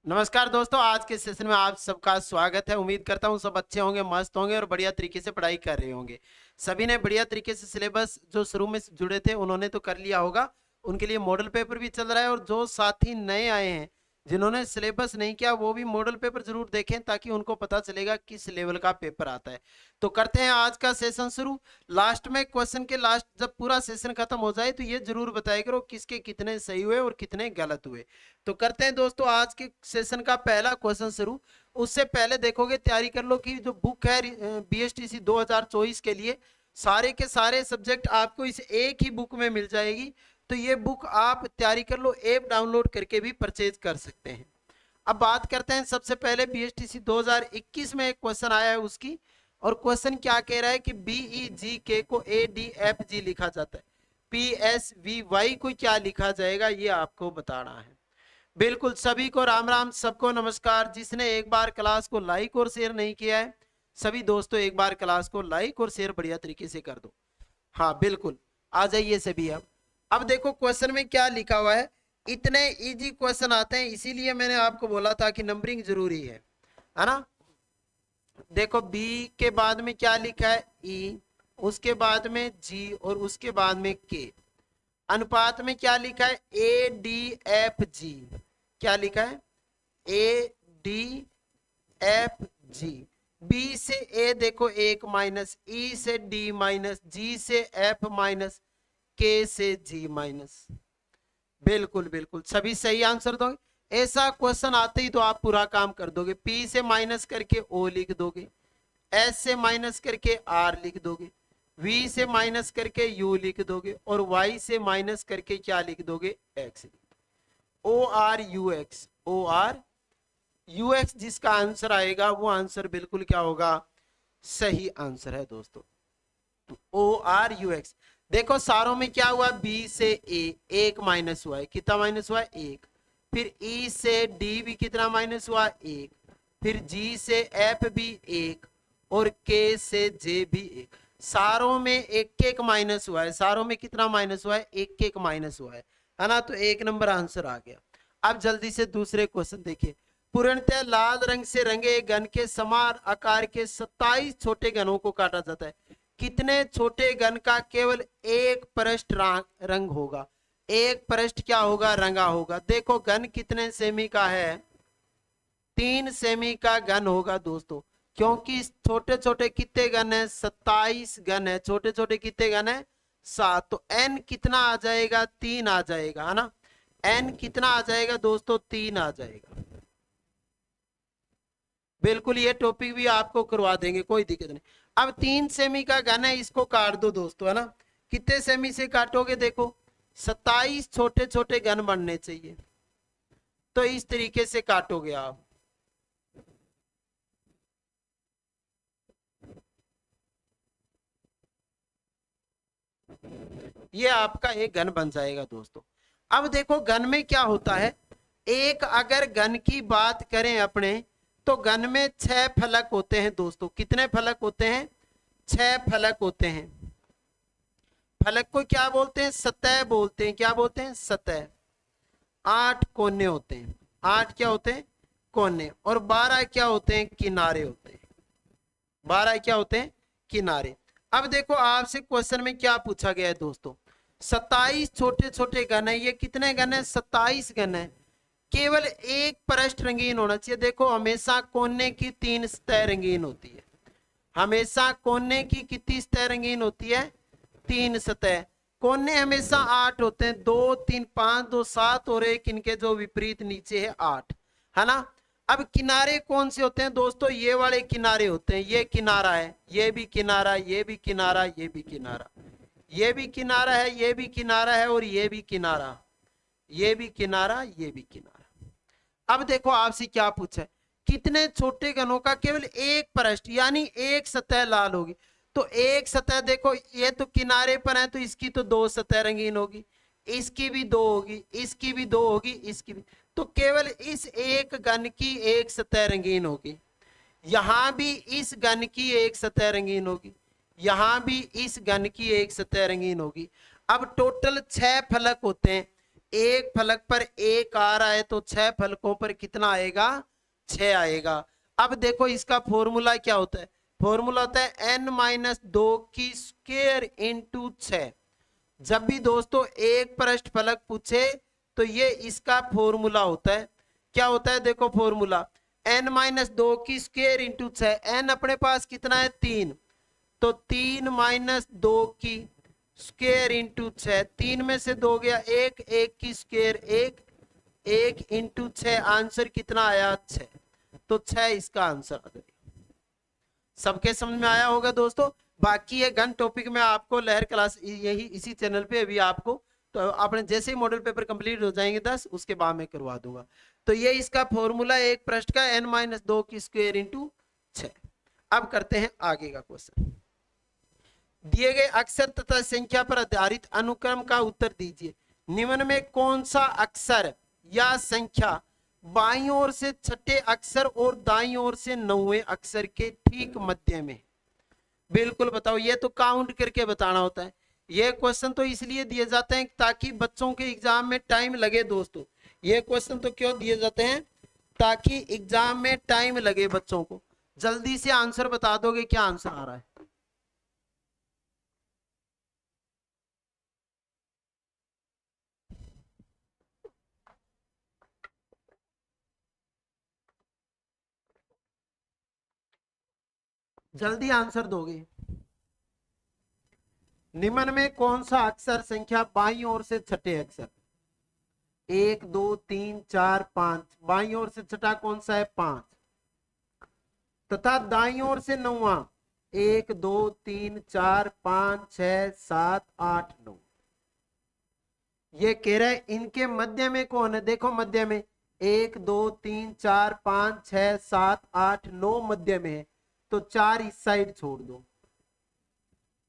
नमस्कार दोस्तों, आज के सेशन में आप सबका स्वागत है। उम्मीद करता हूँ सब अच्छे होंगे, मस्त होंगे और बढ़िया तरीके से पढ़ाई कर रहे होंगे। सभी ने बढ़िया तरीके से सिलेबस जो शुरू में जुड़े थे उन्होंने तो कर लिया होगा। उनके लिए मॉडल पेपर भी चल रहा है और जो साथी नए आए हैं जिन्होंने सिलेबस नहीं किया वो भी मॉडल पेपर जरूर देखें ताकि उनको पता चलेगा किस लेवल का पेपर आता है। तो करते हैं आज का सेशन शुरू। लास्ट में क्वेश्चन के लास्ट जब पूरा सेशन खत्म हो जाए तो ये जरूर बताया करो किसके कितने सही हुए और कितने गलत हुए। तो करते हैं दोस्तों आज के सेशन का पहला क्वेश्चन शुरू। उससे पहले देखोगे तैयारी कर लो कि जो बुक है बीएसटीसी 2024 के लिए सारे के सारे सब्जेक्ट आपको इस एक ही बुक में मिल जाएगी। तो ये बुक आप तैयारी कर लो, ऐप डाउनलोड करके भी परचेज कर सकते हैं। अब बात करते हैं सबसे पहले बीएसटीसी 2021 में एक क्वेश्चन आया है उसकी। और क्वेश्चन क्या कह रहा है कि बीई के को ADFG लिखा जाता है, PSVY को क्या लिखा जाएगा ये आपको बताना है। बिल्कुल, सभी को राम राम, सबको नमस्कार। जिसने एक बार क्लास को लाइक और शेयर नहीं किया है सभी दोस्तों एक बार क्लास को लाइक और शेयर बढ़िया तरीके से कर दो। हाँ बिल्कुल, आ जाइए सभी। अब देखो क्वेश्चन में क्या लिखा हुआ है। इतने इजी क्वेश्चन आते हैं इसीलिए मैंने आपको बोला था कि नंबरिंग जरूरी है ना। देखो बी के बाद में क्या लिखा है ई, उसके बाद में जी और उसके बाद में के। अनुपात में क्या लिखा है ADFG। क्या लिखा है ADFG। बी से ए देखो 1 माइनस, ई से डी माइनस, जी से एफ माइनस, के से जी माइनस। बिल्कुल बिल्कुल सभी सही आंसर दोगे। ऐसा क्वेश्चन आते ही तो आप पूरा काम कर दोगे। पी से माइनस करके ओ लिख दोगे, एस से माइनस करके आर लिख दोगे, वी से माइनस करके यू लिख दोगे और वाई से माइनस करके क्या लिख दोगे एक्स। ORUX जिसका आंसर आएगा वो आंसर बिल्कुल क्या होगा, सही आंसर है दोस्तों। ORUX। देखो सारों में क्या हुआ, बी से ए 1 माइनस हुआ है, कितना माइनस हुआ है 1। फिर ई से डी भी कितना माइनस हुआ 1। फिर जी से एफ भी 1 और के से जे भी 1। सारों में एक एक माइनस हुआ है। सारों में कितना माइनस हुआ है, एक एक माइनस हुआ है ना। तो 1 नंबर आंसर आ गया। अब जल्दी से दूसरे क्वेश्चन देखिए। पूर्णतः लाल रंग से रंगे घन के समान आकार के 27 छोटे घनों को काटा जाता है। कितने छोटे घन का केवल एक पृष्ठ रंग होगा। एक पृष्ठ क्या होगा, रंगा होगा। देखो घन कितने सेमी का है, 3 सेमी का घन होगा दोस्तों। क्योंकि छोटे छोटे कितने घन है, 27 घन है। छोटे छोटे कितने घन है, 7। तो n कितना आ जाएगा, 3 आ जाएगा, है ना। n कितना आ जाएगा दोस्तों, 3 आ जाएगा। बिल्कुल ये टॉपिक भी आपको करवा देंगे, कोई दिक्कत नहीं। अब 3 सेमी का घन है, इसको काट दो दोस्तों, है ना। कितने सेमी से काटोगे, देखो 27 छोटे छोटे घन बनने चाहिए। तो इस तरीके से काटोगे आप। ये आपका एक घन बन जाएगा दोस्तों। अब देखो घन में क्या होता है, एक अगर घन की बात करें अपने तो घन में 6 फलक होते हैं दोस्तों। कितने फलक होते हैं, 6 फलक होते हैं। फलक को क्या बोलते हैं, सतह बोलते हैं। क्या बोलते हैं, सतह। 8 कोने होते हैं। 8 क्या होते हैं, कोने। और 12 क्या होते हैं, किनारे होते हैं। 12 क्या होते हैं, किनारे। अब देखो आपसे क्वेश्चन में क्या पूछा गया है दोस्तों, 27 छोटे छोटे घन है। ये कितने घन है, 27 घन है। केवल एक पृष्ठ रंगीन होना चाहिए। देखो हमेशा कोने की 3 सतह रंगीन होती है। हमेशा कोने की कितनी सतह रंगीन होती है, 3 सतह। कोने हमेशा 8 होते हैं, 2 3 5 2 7 और एक इनके जो विपरीत नीचे है 8, है ना। अब किनारे कौन से होते हैं दोस्तों, ये वाले किनारे होते हैं। ये किनारा है, ये भी किनारा, ये भी किनारा, ये भी किनारा, ये भी किनारा है, ये भी किनारा है और ये भी किनारा, ये भी किनारा, ये भी किनारा। अब देखो आपसे क्या पूछा है, कितने छोटे घनों का केवल एक पृष्ठ यानी एक सतह लाल होगी। तो एक सतह देखो ये तो किनारे पर है तो इसकी तो 2 सतह रंगीन होगी, इसकी भी 2 होगी, इसकी भी 2 होगी, इसकी भी। तो केवल इस एक घन की एक सतह रंगीन होगी। यहां भी इस घन की एक सतह रंगीन होगी, यहां भी इस घन की एक सतह रंगीन होगी। अब टोटल 6 फलक होते हैं। एक फलक पर एक आ रहा है तो 6 फलकों पर कितना आएगा, 6 आएगा। अब देखो इसका फॉर्मूला क्या होता है, फॉर्मूला होता है n-2 की स्क्वायर इंटू 6। जब भी दोस्तों एक पृष्ठ फलक पूछे तो ये इसका फॉर्मूला होता है। क्या होता है, देखो फॉर्मूला n-2 की स्क्वायर इंटू 6। n अपने पास कितना है, 3, तो 3-2 की स्क्वायर इंटू 6, 3 में से 2 गया 1, 1 की स्क्वायर 1, 1 इंटू 6, आंसर कितना आया, 6। तो 6 इसका आंसर आ गया। सबके समझ में आया होगा दोस्तों। बाकी ये गन टॉपिक में आपको लहर क्लास यही इसी चैनल पे अभी आपको, तो आपने जैसे ही मॉडल पेपर कंप्लीट हो जाएंगे 10, उसके बाद में करवा दूंगा। तो ये इसका फॉर्मूला एक पृष्ठ का n-2 की स्क्वायर इंटू 6। अब करते हैं आगे का क्वेश्चन। दिए गए अक्षर तथा संख्या पर आधारित अनुक्रम का उत्तर दीजिए। निम्न में कौन सा अक्षर या संख्या बाईं ओर से छठे अक्षर और दाईं ओर से 9वें अक्षर के ठीक मध्य में? बिल्कुल बताओ, ये तो काउंट करके बताना होता है। ये क्वेश्चन तो इसलिए दिए जाते हैं ताकि बच्चों के एग्जाम में टाइम लगे दोस्तों। ये क्वेश्चन तो क्यों दिए जाते हैं, ताकि एग्जाम में टाइम लगे बच्चों को। जल्दी से आंसर बता दोगे क्या आंसर आ रहा है? जल्दी आंसर दोगे। निम्न में कौन सा अक्षर संख्या बाईं ओर से छठे अक्षर, 1 2 3 4 5, बाईं ओर से छठा कौन सा है, 5, तथा दाईं ओर से 9वां 1 2 3 4 5 6 7 8 9। ये कह रहे हैं इनके मध्य में कौन है, देखो मध्य में 1 2 3 4 5 6 7 8 9 मध्य में है, तो 4 इस साइड छोड़ दो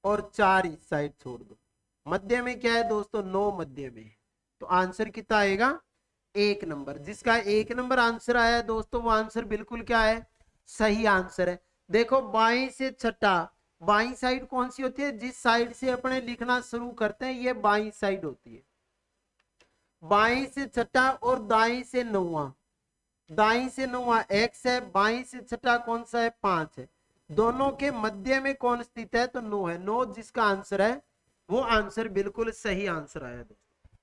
और 4 इस साइड छोड़ दो। मध्य में क्या है दोस्तों, 9 मध्य में है। तो आंसर कितना आएगा, 1 नंबर। जिसका 1 नंबर आंसर आया है दोस्तों, वो आंसर बिल्कुल क्या है, सही आंसर है। देखो बाईं से छठा, बाईं साइड कौन सी होती है, जिस साइड से अपने लिखना शुरू करते हैं ये बाईं साइड होती है। बाईं से छठा और दाईं से 9वां, दाईं से 9वां x है, बाईं से छठा कौन सा है, 5 है। दोनों के मध्य में कौन स्थित है, तो 9 है। 9 जिसका आंसर है वो आंसर बिल्कुल सही आंसर आया दोस्तों।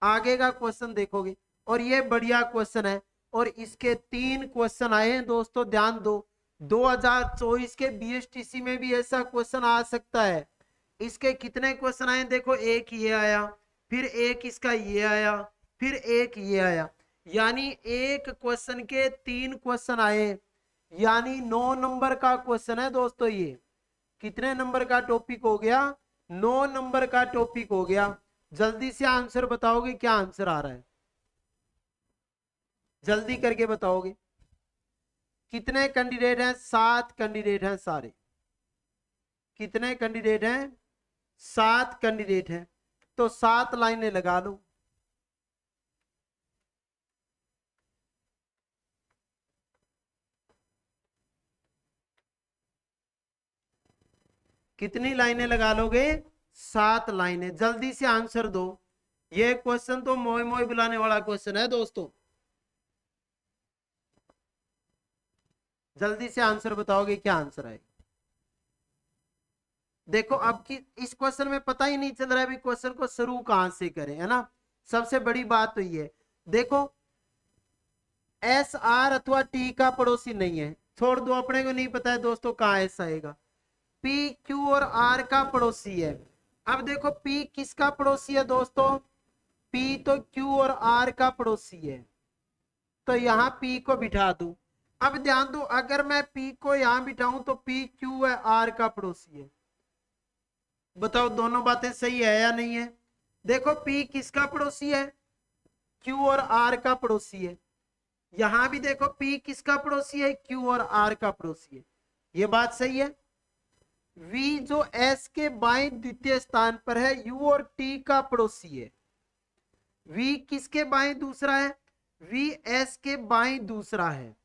आगे का क्वेश्चन देखोगे, और ये बढ़िया क्वेश्चन है, और इसके 3 क्वेश्चन आए हैं दोस्तों, ध्यान दो। 2024 के बीएसटीसी में भी ऐसा क्वेश्चन आ सकता है। इसके कितने क्वेश्चन आए, देखो एक ये आया, फिर एक इसका ये आया, फिर एक ये आया, यानी एक क्वेश्चन के 3 क्वेश्चन आए, यानी 9 नंबर का क्वेश्चन है दोस्तों। ये कितने नंबर का टॉपिक हो गया, 9 नंबर का टॉपिक हो गया। जल्दी से आंसर बताओगे क्या आंसर आ रहा है, जल्दी करके बताओगे। कितने कैंडिडेट हैं, 7 कैंडिडेट हैं सारे। कितने कैंडिडेट हैं, 7 कैंडिडेट हैं। तो 7 लाइनें लगा लो। कितनी लाइनें लगा लोगे, 7 लाइनें। जल्दी से आंसर दो। ये क्वेश्चन तो मोय मोय बुलाने वाला क्वेश्चन है दोस्तों। जल्दी से आंसर बताओगे क्या आंसर है। देखो अब की इस क्वेश्चन में पता ही नहीं चल रहा है अभी क्वेश्चन को शुरू कहां से करें, है ना। सबसे बड़ी बात तो ये, देखो एस आर अथवा टी का पड़ोसी नहीं है, छोड़ दो, अपने को नहीं पता है दोस्तों कहां एस आएगा। पी क्यू और आर का पड़ोसी है। अब देखो पी किसका पड़ोसी है दोस्तों, पी तो क्यू और आर का पड़ोसी है, तो यहां पी को बिठा दू। अब ध्यान दो, अगर मैं पी को यहां बिठाऊं तो पी क्यू है आर का पड़ोसी है। बताओ दोनों बातें सही है या नहीं है। देखो पी किसका पड़ोसी है, क्यू और आर का पड़ोसी है। यहां भी देखो पी किसका पड़ोसी है, क्यू और आर का पड़ोसी है। ये बात सही है। वी जो एस के बाएं द्वितीय स्थान पर है, यू और टी का पड़ोसी है। वी किसके बाएं दूसरा है, वी एस के बाएं दूसरा है,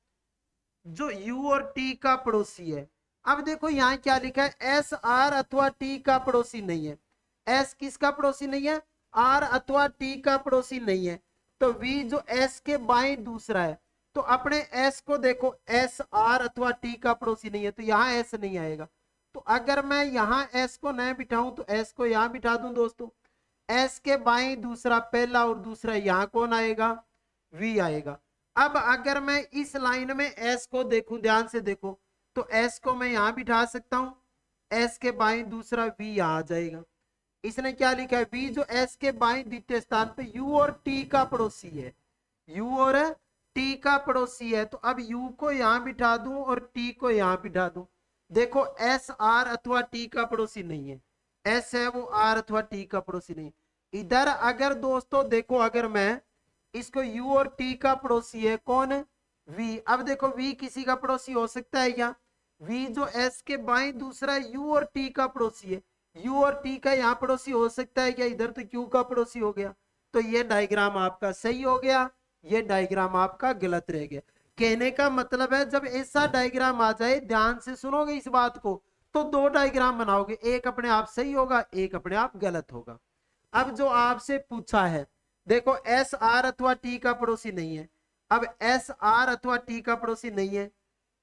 जो यू और टी का पड़ोसी है। अब देखो यहां क्या लिखा है, एस आर अथवा टी का पड़ोसी नहीं है। एस किसका पड़ोसी नहीं है, आर अथवा टी का पड़ोसी नहीं है, तो वी जो एस के बाएं दूसरा है, तो अपने एस को देखो, एस आर अथवा टी का पड़ोसी नहीं है, तो यहाँ एस नहीं आएगा। तो अगर मैं यहाँ एस को न बिठाऊं तो एस को यहाँ बिठा दूं दोस्तों, एस के बाएं दूसरा पहला और दूसरा, यहाँ कौन आएगा, वी आएगा। अब अगर मैं इस लाइन में एस को देखूं, ध्यान से देखो, तो एस को मैं यहां बिठा सकता हूं, एस के बाएं दूसरा वी यहां आ जाएगा। इसने क्या लिखा है, वी जो एस के बाएं द्वितीय स्थान पे यू और टी का पड़ोसी है, यू और टी का पड़ोसी है, तो अब यू को यहां बिठा दूं और टी को यहां बिठा दूं। देखो एस आर अथवा टी का पड़ोसी नहीं है, एस है वो आर अथवा टी का पड़ोसी नहीं। इधर अगर दोस्तों देखो, अगर मैं इसको u और t का पड़ोसी है कौन, v। अब देखो v किसी का पड़ोसी हो सकता है क्या, v जो s के बाएं दूसरा u और t का पड़ोसी है, u और t का यहाँ पड़ोसी हो सकता है क्या, इधर तो q का पड़ोसी हो गया। तो ये डायग्राम आपका सही हो गया, ये डायग्राम आपका गलत रह गया। कहने का मतलब है जब ऐसा डायग्राम आ जाए, ध्यान से सुनोगे इस बात को, तो दो डायग्राम बनाओगे, एक अपने आप सही होगा, एक अपने आप गलत होगा। अब जो आपसे पूछा है, देखो एस आर अथवा टी का पड़ोसी नहीं है, अब एस आर अथवा टी का पड़ोसी नहीं है,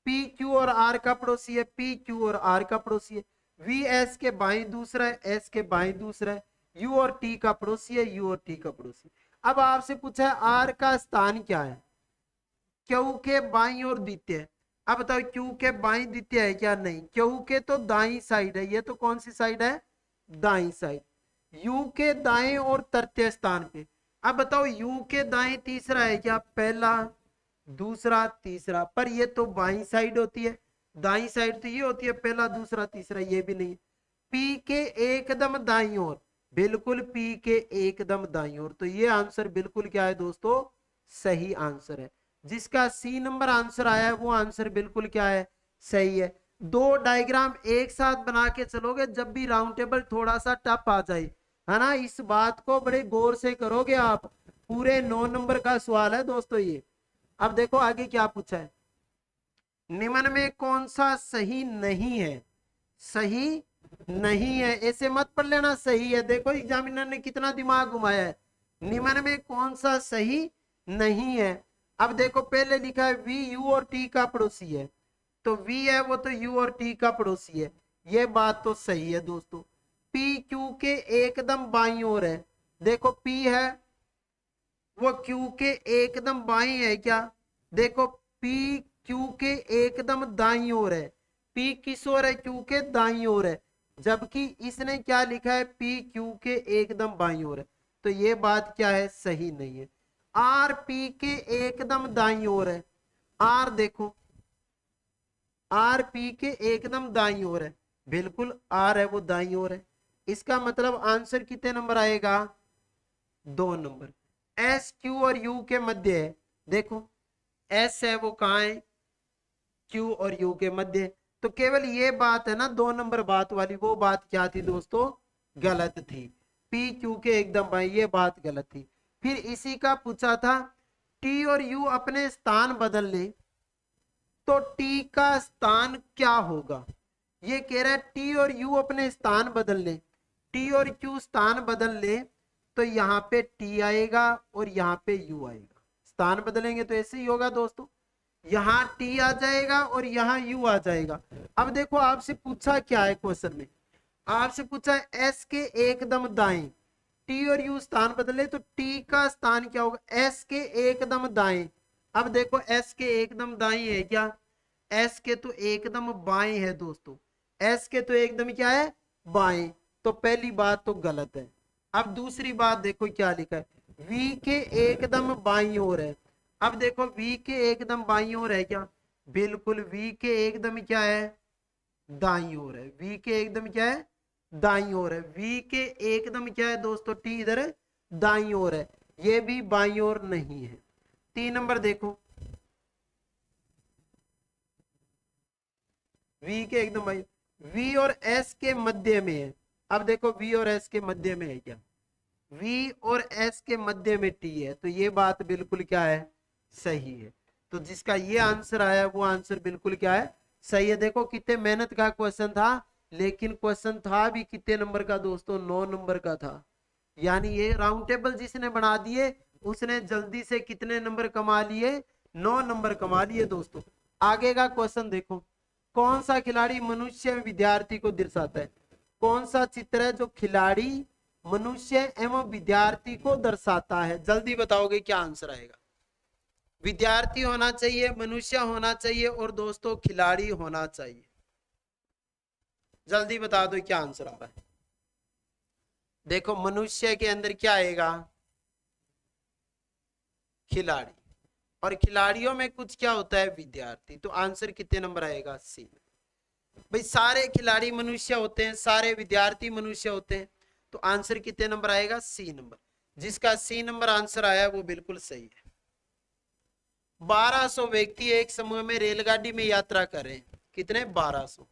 पी क्यू और आर का पड़ोसी है, पी क्यू और आर का पड़ोसी है, वी एस के बाएं दूसरा है, एस के बाएं दूसरा है, यू और टी का पड़ोसी है, यू और टी का पड़ोसी। अब आपसे पूछा है आर का स्थान क्या है, क्यू के बाईं और द्वितीय। अब बताओ क्यू के बाईं द्वितीय है क्या, नहीं, क्यू के तो दाई साइड है, ये तो कौन सी साइड है, दाई साइड। यू के दाएं और तृतीय स्थान पे, अब बताओ यू के दाएं तीसरा है क्या, पहला दूसरा तीसरा, पर ये तो बाईं साइड होती है, दाईं साइड तो ये होती है पहला दूसरा तीसरा, ये भी नहीं। पी के एकदम दाईं ओर, बिल्कुल पी के एकदम दाईं ओर, तो ये आंसर बिल्कुल क्या है दोस्तों, सही आंसर है। जिसका सी नंबर आंसर आया है वो आंसर बिल्कुल क्या है, सही है। दो डायग्राम एक साथ बना के चलोगे, जब भी राउंड टेबल थोड़ा सा टफ आ जाए, है ना, इस बात को बड़े गौर से करोगे आप। पूरे 9 नंबर का सवाल है दोस्तों ये। अब देखो आगे क्या पूछा है, निम्न में कौन सा सही नहीं है, सही नहीं है, ऐसे मत पढ़ लेना सही है। देखो एग्जामिनर ने कितना दिमाग घुमाया है, निम्न में कौन सा सही नहीं है। अब देखो पहले लिखा है वी यू और टी का पड़ोसी है, तो वी है वो तो यू और टी का पड़ोसी है, ये बात तो सही है दोस्तों। पी क्यू के एकदम बाईं ओर है, देखो पी है वो क्यू के एकदम बाईं है क्या, देखो पी क्यू के एकदम दाईं ओर है, पी किस ओर है, क्यू के दाईं ओर है, जबकि इसने क्या लिखा है, पी क्यू के एकदम बाईं ओर है, तो ये बात क्या है, सही नहीं है। आर पी के एकदम दाईं ओर है, आर देखो आर पी के एकदम दाईं ओर है, बिल्कुल आर है वो दाईं ओर है, इसका मतलब आंसर कितने नंबर आएगा, 2 नंबर। एस क्यू और यू के मध्य है, देखो एस है वो कहाँ है, क्यू और यू के मध्य, तो केवल ये बात है ना 2 नंबर बात वाली, वो बात क्या थी दोस्तों, गलत थी। पी क्यू के एकदम भाई, ये बात गलत थी। फिर इसी का पूछा था, टी और यू अपने स्थान बदल ले तो टी का स्थान क्या होगा, ये कह रहा है टी और यू अपने स्थान बदल ले, टी और क्यू स्थान बदल ले, तो यहाँ पे टी आएगा और यहाँ पे यू आएगा, स्थान बदलेंगे तो ऐसे ही होगा दोस्तों, यहाँ टी आ जाएगा और यहाँ यू आ जाएगा। अब देखो आपसे पूछा क्या है क्वेश्चन में, आपसे पूछा है एस के एकदम दाएं, टी और यू स्थान बदले तो टी का स्थान क्या होगा, एस के एकदम दाएं। अब देखो एस के एकदम दाएं है क्या, एस के तो एकदम बाएं है दोस्तों, एस के तो एकदम क्या है, बाएं, तो पहली बात तो गलत है। अब दूसरी बात देखो क्या लिखा है, वी के एकदम बाईं ओर है, अब देखो वी के एकदम बाईं ओर है क्या, बिल्कुल वी के एकदम क्या है, दाईं ओर है, वी के एकदम क्या है, दाईं ओर है, वी के एकदम क्या है दोस्तों, टी इधर है दाईं ओर है, ये भी बाईं ओर नहीं है। 3 नंबर देखो, वी के एकदम बाईं, वी और एस के मध्य में है, अब देखो वी और एस के मध्य में है क्या, वी और एस के मध्य में टी है, तो ये बात बिल्कुल क्या है, सही है। तो जिसका ये आंसर आया वो आंसर बिल्कुल क्या है, सही है। देखो कितने मेहनत का क्वेश्चन था, लेकिन क्वेश्चन था भी कितने नंबर का दोस्तों, 9 नंबर का था। यानी ये राउंड टेबल जिसने बना दिए उसने जल्दी से कितने नंबर कमा लिए, 9 नंबर कमा लिए दोस्तों। आगे का क्वेश्चन देखो, कौन सा खिलाड़ी मनुष्य विद्यार्थी को दर्शाता है? कौन सा चित्र है जो खिलाड़ी मनुष्य एवं विद्यार्थी को दर्शाता है? जल्दी बताओगे क्या आंसर आएगा? विद्यार्थी होना चाहिए, मनुष्य होना चाहिए और दोस्तों खिलाड़ी होना चाहिए। जल्दी बता दो क्या आंसर आ रहा है। देखो मनुष्य के अंदर क्या आएगा? खिलाड़ी, और खिलाड़ियों में कुछ क्या होता है? विद्यार्थी। तो आंसर कितने नंबर आएगा? सी। भाई सारे खिलाड़ी मनुष्य होते हैं, सारे विद्यार्थी मनुष्य होते हैं, तो आंसर कितने नंबर आएगा? C number. जिसका सी नंबर आंसर आया वो बिल्कुल सही है। 1200 व्यक्ति एक समूह में रेलगाड़ी में यात्रा कर रहे हैं। कितने? 1200।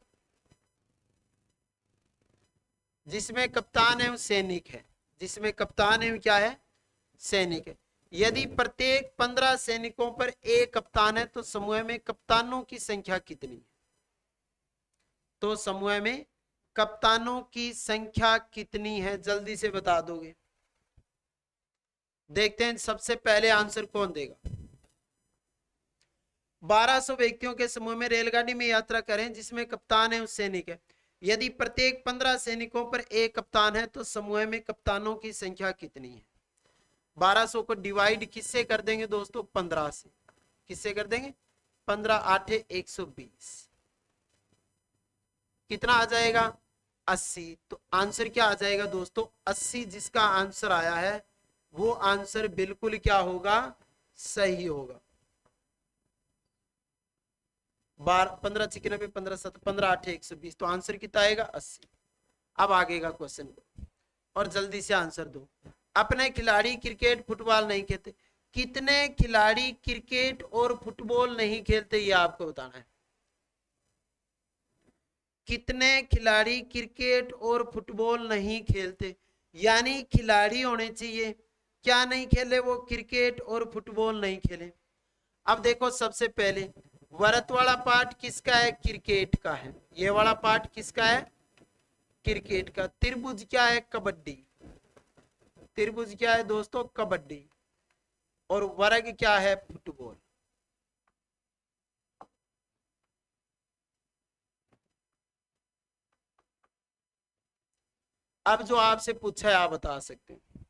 जिसमें कप्तान एवं सैनिक है, जिसमें कप्तान एवं क्या है? सैनिक है। यदि प्रत्येक 15 सैनिकों पर एक कप्तान है तो समूह में कप्तानों की संख्या कितनी है? तो समूह में कप्तानों की संख्या कितनी है? जल्दी से बता दोगे? देखते हैं सबसे पहले आंसर कौन देगा। 1200 व्यक्तियों के समूह में रेलगाड़ी में यात्रा करें जिसमें कप्तान है और सैनिक है। यदि प्रत्येक 15 सैनिकों पर एक कप्तान है तो समूह में कप्तानों की संख्या कितनी है? 1200 को डिवाइड किससे कर देंगे दोस्तों? 15 से। किससे कर देंगे? 15 8 120। कितना आ जाएगा? 80। तो आंसर क्या आ जाएगा दोस्तों? 80। जिसका आंसर आया है वो आंसर बिल्कुल क्या होगा? सही होगा। 15 चिकन पे 15 7 15 8 120। तो आंसर कितना आएगा? 80। अब आगे का क्वेश्चन और जल्दी से आंसर दो। अपने खिलाड़ी क्रिकेट फुटबॉल नहीं खेलते। कितने खिलाड़ी क्रिकेट और फुटबॉल नहीं खेलते ये आपको बताना है। कितने खिलाड़ी क्रिकेट और फुटबॉल नहीं खेलते? यानी खिलाड़ी होने चाहिए, क्या नहीं खेले वो? क्रिकेट और फुटबॉल नहीं खेले। अब देखो सबसे पहले वरत वाला पार्ट किसका है? क्रिकेट का है। ये वाला पार्ट किसका है? क्रिकेट का। त्रिभुज क्या है? कबड्डी। त्रिभुज क्या है दोस्तों? कबड्डी। और वर्ग क्या है? फुटबॉल। अब जो आपसे पूछा है आप बता सकते हैं।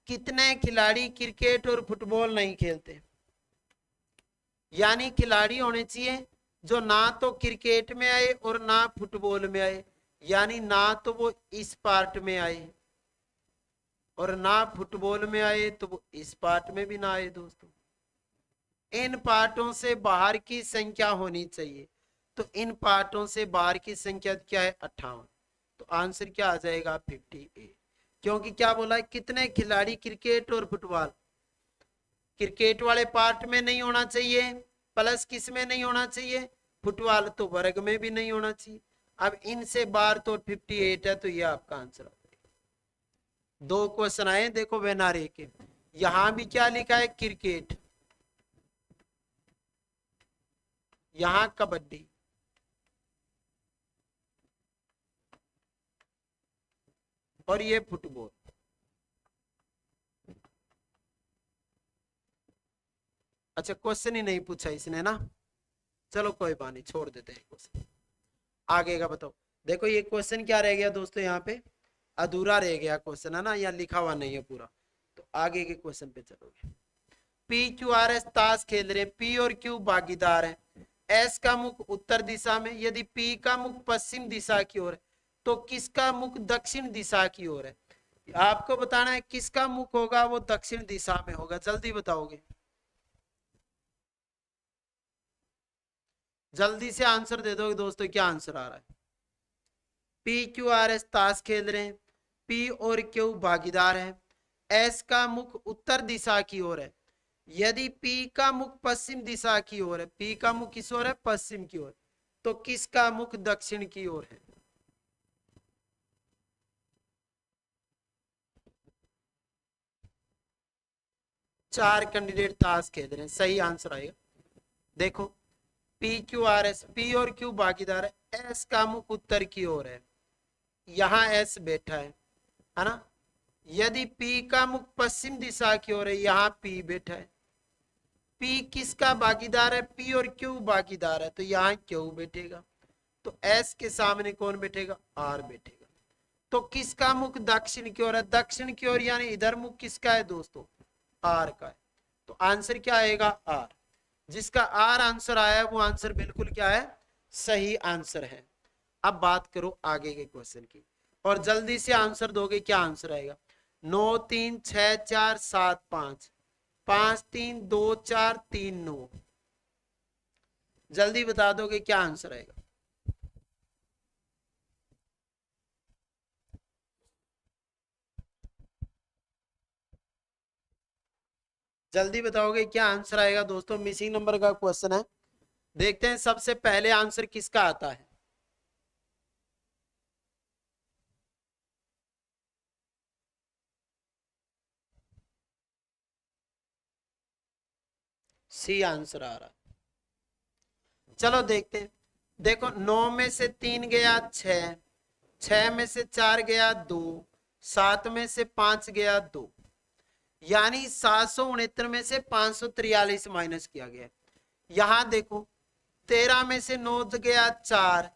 कितने खिलाड़ी क्रिकेट और फुटबॉल नहीं खेलते? यानी खिलाड़ी होने चाहिए जो ना तो क्रिकेट में आए और ना फुटबॉल में आए। यानी ना तो वो इस पार्ट में आए और ना फुटबॉल में आए, तो वो इस पार्ट में भी ना आए दोस्तों। इन पार्टों से बाहर की संख्या होनी चाहिए। तो इन पार्टों से बाहर की संख्या क्या है? 58। तो आंसर क्या आ जाएगा? 58। क्योंकि क्या बोला है? कितने खिलाड़ी क्रिकेट और फुटबॉल। क्रिकेट वाले पार्ट में नहीं होना चाहिए, प्लस किस में नहीं होना चाहिए? फुटबॉल तो वर्ग में भी नहीं होना चाहिए। अब इनसे बाहर तो 58 है, तो ये आपका आंसर। दो क्वेश्चन आए देखो वेनारे के। यहां भी क्या लिखा है? क्रिकेट। यहां कबड्डी। और ये फुटबॉल। अच्छा क्वेश्चन ही नहीं पूछा इसने ना, चलो कोई बात नहीं, छोड़ देते हैं क्वेश्चन। आगे का बताओ। देखो ये क्वेश्चन क्या रह गया दोस्तों? यहाँ पे अधूरा रह गया क्वेश्चन है ना, यहाँ लिखा हुआ नहीं है पूरा। तो आगे के क्वेश्चन पे चलोगे। पी क्यू आर एस ताश खेल रहे हैं। पी और क्यू भागीदार है। एस का मुख उत्तर दिशा में। यदि पी का मुख पश्चिम दिशा की ओर है तो किसका मुख दक्षिण दिशा की ओर है? आपको बताना है किसका मुख होगा वो दक्षिण दिशा में होगा। जल्दी बताओगे? जल्दी से आंसर दे दोगे दोस्तों? क्या आंसर आ रहा है? पी क्यू आर एस ताश खेल रहे हैं। पी और क्यू भागीदार है। एस का मुख उत्तर दिशा की ओर है। यदि पी का मुख पश्चिम दिशा की ओर है, पी का मुख किस ओर है? पश्चिम की ओर, तो किसका मुख दक्षिण की ओर है? चार कैंडिडेट ताश खेल रहे हैं, सही आंसर आएगा। देखो P Q R S, P और क्यू भागीदार है। एस का मुख उत्तर की ओर है, यहां एस बैठा है ना। यदि P का मुख पश्चिम दिशा की ओर है, यहाँ P बैठा है, P किसका भागीदार है? P और Q भागीदार है, तो यहाँ Q बैठेगा। तो S के सामने कौन बैठेगा? R बैठेगा। तो किसका मुख दक्षिण की ओर है? दक्षिण की ओर, यानी इधर मुख किसका है दोस्तों? R का है। तो आंसर क्या आएगा? R। जिसका R आंसर आया है वो आंसर बिल्कुल क्या है? सही आंसर है। अब बात करो आगे के क्वेश्चन की, और जल्दी से आंसर दोगे। क्या आंसर आएगा? 9 3 6 4 7 5, 5 3 2 4 3 9। जल्दी बता दोगे क्या आंसर आएगा? जल्दी बताओगे क्या आंसर आएगा दोस्तों? मिसिंग नंबर का क्वेश्चन है। देखते हैं सबसे पहले आंसर किसका आता है। सी आंसर आ रहा है। चलो देखते हैं। देखो 9 में से 3 गया 6, 6 में से 4 गया 2, 7 में से 5 गया 2, यानी 769 में से 543 माइनस किया गया। यहां देखो 13 में से 9 गया 4,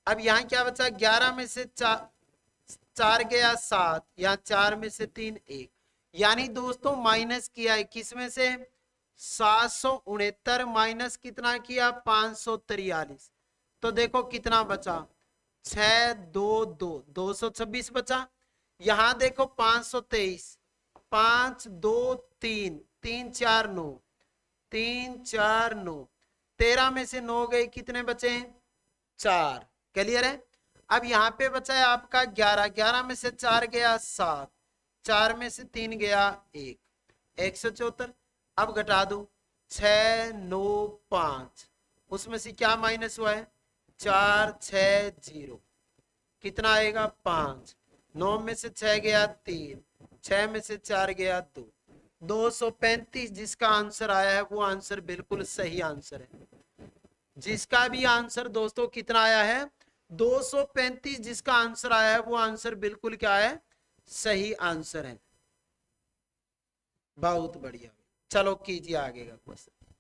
अब यहां क्या बचा? 11 में से 4 गया 7, यहाँ 4 में से 3 1, यानी दोस्तों माइनस किया है किस में से? 769 माइनस कितना किया? 543। तो देखो कितना बचा? 6 2 2 226 बचा। यहां देखो 523, 5 2 3 3 4 9, 3 4 9, 13 में से 9 गए, कितने बचे? 4। क्लियर है? अब यहाँ पे बचा है आपका 11, 11 में से 4 गया 7, 4 में से 3 गया 1, 174। अब घटा दो 6 9 5, उसमें से क्या माइनस हुआ है? 4 6 0, कितना आएगा? 5। 9 में से 6 गया 3, 6 में से 4 गया 2, 235 जिसका आंसर आया है वो आंसर बिल्कुल सही आंसर है। जिसका भी आंसर दोस्तों कितना आया है? 235 जिसका आंसर आया है वो आंसर बिल्कुल क्या है? सही आंसर है। बहुत बढ़िया। चलो कीजिए आगे का क्वेश्चन।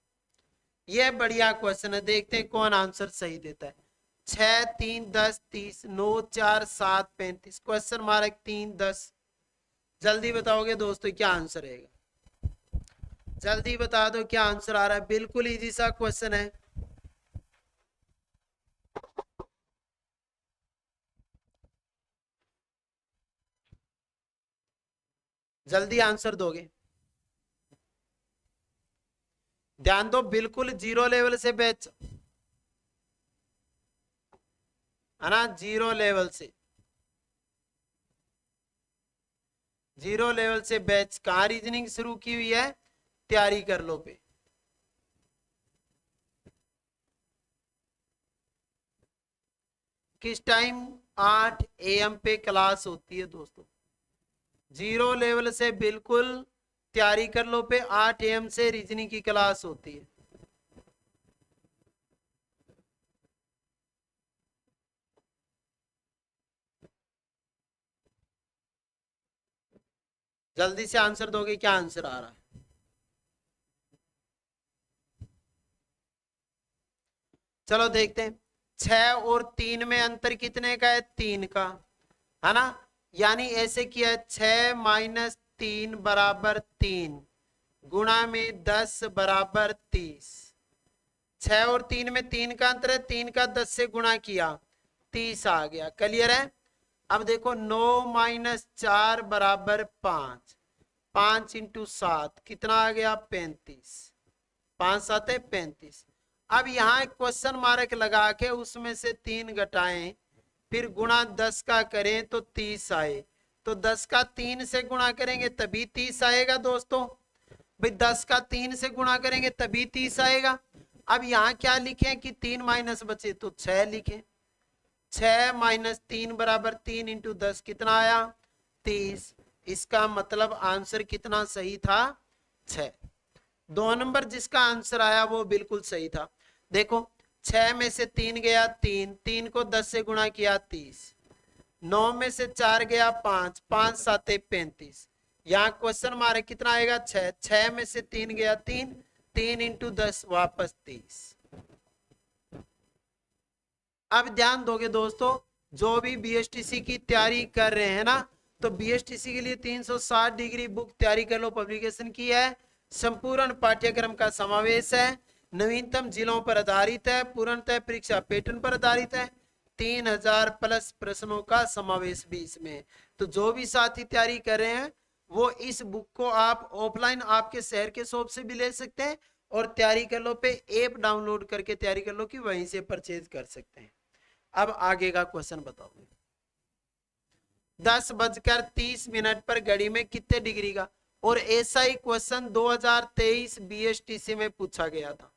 यह बढ़िया क्वेश्चन है, देखते हैं कौन आंसर सही देता है। 6 3 10 30, 9 4 7 35, क्वेश्चन मार्क 3 10। जल्दी बताओगे दोस्तों क्या आंसर रहेगा? जल्दी बता दो क्या आंसर आ रहा है। बिल्कुल इजी सा क्वेश्चन है। जल्दी आंसर दोगे? ध्यान दो, बिल्कुल जीरो लेवल से बैच है ना, जीरो लेवल से, जीरो लेवल से बैच। कहां रीजनिंग शुरू की हुई है? तैयारी कर लो पे। किस टाइम? 8 AM पे क्लास होती है दोस्तों। जीरो लेवल से बिल्कुल तैयारी कर लो पे, 8 AM से रीजनिंग की क्लास होती है। जल्दी से आंसर दोगे क्या आंसर आ रहा है? चलो देखते हैं। 6 और 3 में अंतर कितने का है? 3 का, है ना। यानी ऐसे किया है 6 माइनस 3 बराबर 3, गुणा में 10 बराबर 30। 6 और 3 में 3 का अंतर है, 3 का 10 से गुणा किया, 30 आ गया। क्लियर है? अब देखो 9 माइनस 4 बराबर 5, 5 इंटू 7 कितना आ गया? 35, 5 7 है 35। अब यहाँ एक क्वेश्चन मार्क लगा के उसमें से 3 घटाएं, फिर गुणा 10 का करें तो 30 आए। तो 10 का 3 से गुणा करेंगे तभी 30 आएगा दोस्तों। भाई 10 का 3 से गुणा करेंगे तभी 30 आएगा। अब यहाँ क्या लिखें कि 3 माइनस बचे तो 6 लिखें। 6 माइनस 3 बराबर 3 इंटू 10 कितना आया? 30। इसका मतलब आंसर कितना सही था? 6। 2 नंबर जिसका आंसर आया वो बिल्कुल सही था। देखो 6 में से 3 गया 3, 3 को 10 से गुणा किया 30, 9 में से 4 गया 5, 5 साते 35। यहाँ क्वेश्चन मारे कितना आएगा 6, 6 में से 3 गया 3, 3 इंटू 10 वापस 30। अब ध्यान दोगे दोस्तों, जो भी बीएसटीसी की तैयारी कर रहे हैं ना, तो बीएसटीसी के लिए 360 डिग्री बुक तैयारी कर लो पब्लिकेशन की है। संपूर्ण पाठ्यक्रम का समावेश है, नवीनतम जिलों पर आधारित है, पूर्णतः परीक्षा पैटर्न पर आधारित है, 3000 प्लस प्रश्नों का समावेश भी इसमें है। तो जो भी साथी तैयारी कर रहे हैं वो इस बुक को आप ऑफलाइन आपके शहर के शॉप से भी ले सकते हैं, और तैयारी कर लो पे ऐप डाउनलोड करके तैयारी कर लो कि वहीं से परचेज कर सकते हैं। अब आगे का क्वेश्चन बताओ। 10:30 पर घड़ी में कितने डिग्री का, और ऐसा ही क्वेश्चन 2023 बीएसटीसी में पूछा गया था।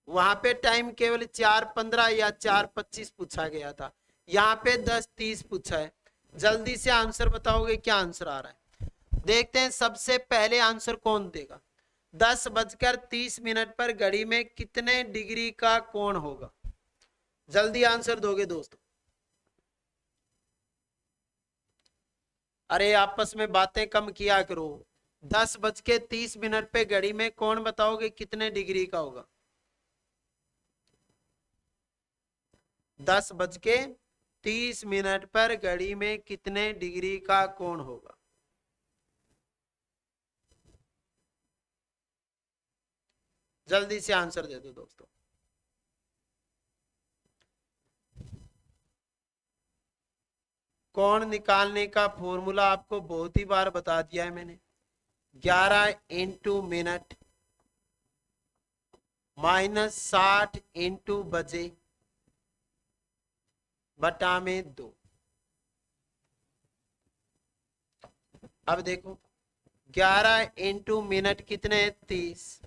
वहां पे टाइम केवल 4:15 या 4:25 पूछा गया था, यहाँ पे 10:30 पूछा है। जल्दी से आंसर बताओगे क्या आंसर आ रहा है, देखते हैं सबसे पहले आंसर कौन देगा। 10:30 पर घड़ी में कितने डिग्री का कोण होगा, जल्दी आंसर दोगे दोस्तों। अरे आपस में बातें कम किया करो। 10:30 पे घड़ी में कौन बताओगे कितने डिग्री का होगा। 10:30 पर घड़ी में कितने डिग्री का कोण होगा। जल्दी से आंसर दे दो दोस्तों। कोण निकालने का फॉर्मूला आपको बहुत ही बार बता दिया है मैंने। 11 इंटू मिनट माइनस 60 इंटू बजे बटा में 2। अब देखो 11 इंटू मिनट कितने 30,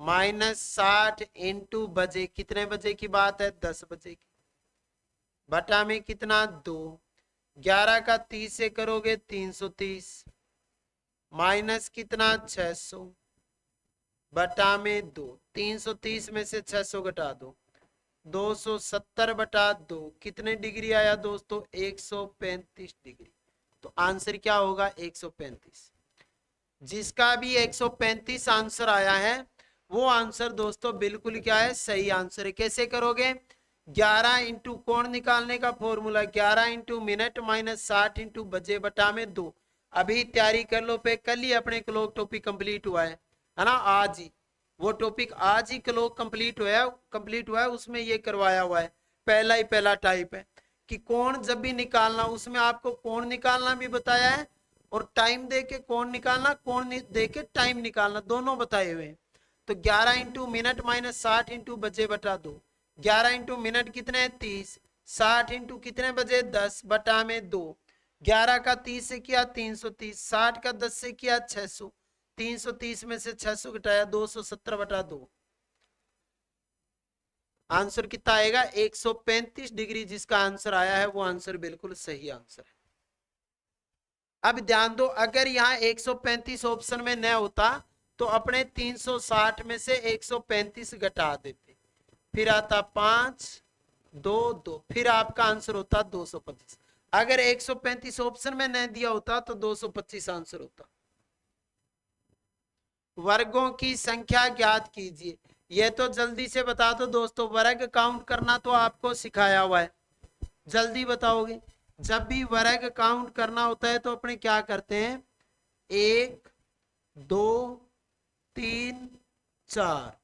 माइनस 60 इंटू बजे कितने बजे की बात है 10 बजे की, बटा में कितना 2। 11 का 30 से करोगे 330, माइनस कितना 600 बटा में 2। 330 में से 600 घटा दो, 270 बटा 2 कितने डिग्री आया दोस्तों 135 डिग्री। तो आंसर क्या होगा 135। जिसका भी 135 आंसर आया है वो आंसर दोस्तों बिल्कुल क्या है सही आंसर है। कैसे करोगे, 11 इंटू कोण निकालने का formula 11 into minute minus 60 into बजे बटा में 2। अभी तैयारी कर लो पे, कल ही अपने क्लॉक टॉपिक कंप्लीट हुआ है ना, आज ही वो टॉपिक आज ही क्लॉक कंप्लीट हुआ है, उसमें ये करवाया हुआ है। पहला टाइप है कि कोण जब भी निकालना, उसमें आपको कोण निकालना भी बताया है और टाइम दे के कोण निकालना, कोण दे के टाइम निकालना, दोनों बताए हुए हैं। तो 11 इंटू मिनट माइनस 60 इंटू बजे बटा 2। 11 इंटू मिनट कितने 30, 60 इंटू कितने बजे 10 बटा में 2। 11 का 30 से किया 330, 60 का 10 से किया 600, 330 में से 600 घटाया 270 बटा 2। आंसर कितना आएगा 135 डिग्री। जिसका आंसर आया है वो आंसर बिल्कुल सही आंसर है। अब ध्यान दो, अगर यहाँ 135 ऑप्शन में न होता तो अपने 360 में से 135 घटा देते, फिर आता 5 2 2, फिर आपका आंसर होता 225। अगर 135 ऑप्शन में न दिया होता तो 225 आंसर होता। वर्गों की संख्या ज्ञात कीजिए। यह तो जल्दी से बता दो दोस्तों, वर्ग काउंट करना तो आपको सिखाया हुआ है, जल्दी बताओगे। जब भी वर्ग काउंट करना होता है तो अपने क्या करते हैं, 1 2 3 4,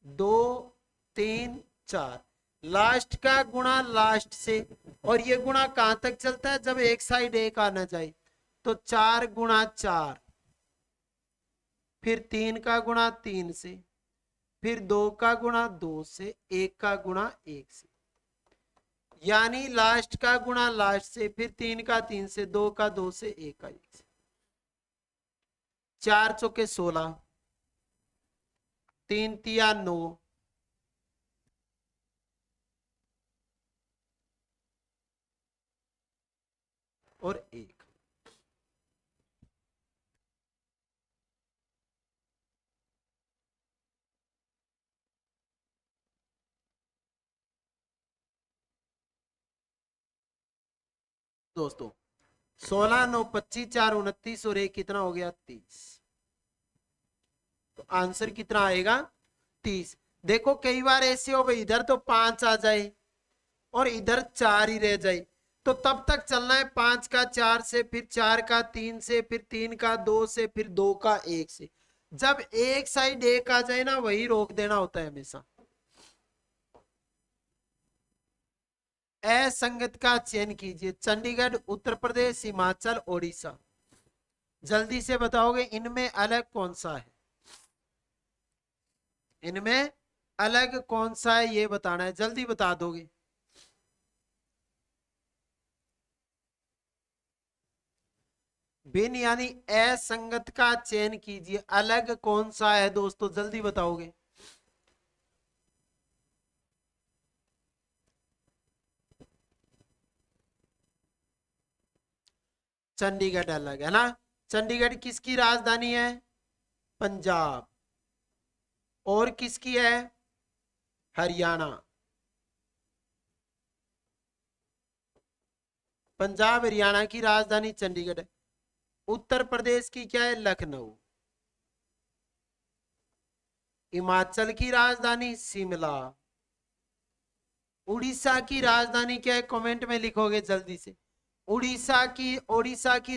2 3 4, लास्ट का गुणा लास्ट से, और ये गुणा कहां तक चलता है जब एक साइड एक आना जाए, तो 4 गुणा 4, फिर 3 का गुणा 3 से, फिर 2 का गुणा 2 से, 1 का गुणा 1 से, यानी लास्ट का गुणा लास्ट से, फिर 3 का 3 से, 2 का 2 से, 1 का 1 से। 4 चौके 16, 3 तिया 9, और 1। दोस्तों 16 9 25 4 29 और एक कितना हो गया 30। तो आंसर कितना आएगा 30। देखो कई बार ऐसे हो भाई इधर तो 5 आ जाए और इधर 4 ही रह जाए, तो तब तक चलना है 5 का 4 से, फिर 4 का 3 से, फिर 3 का 2 से, फिर 2 का 1 से। जब एक साइड 1 आ जाए ना वही रोक देना होता है हमेशा। असंगत का चयन कीजिए, चंडीगढ़, उत्तर प्रदेश, हिमाचल, ओडिशा। जल्दी से बताओगे इनमें अलग कौन सा है, इनमें अलग कौन सा है ये बताना है, जल्दी बता दोगे। बिन यानी असंगत का चयन कीजिए, अलग कौन सा है दोस्तों, जल्दी बताओगे। चंडीगढ़ अलग है ना। चंडीगढ़ किसकी राजधानी है, पंजाब। और किसकी है, हरियाणा। पंजाब हरियाणा की राजधानी चंडीगढ़ है। उत्तर प्रदेश की क्या है, लखनऊ। हिमाचल की राजधानी शिमला। उड़ीसा की राजधानी क्या है, कमेंट में लिखोगे जल्दी से। उड़ीसा की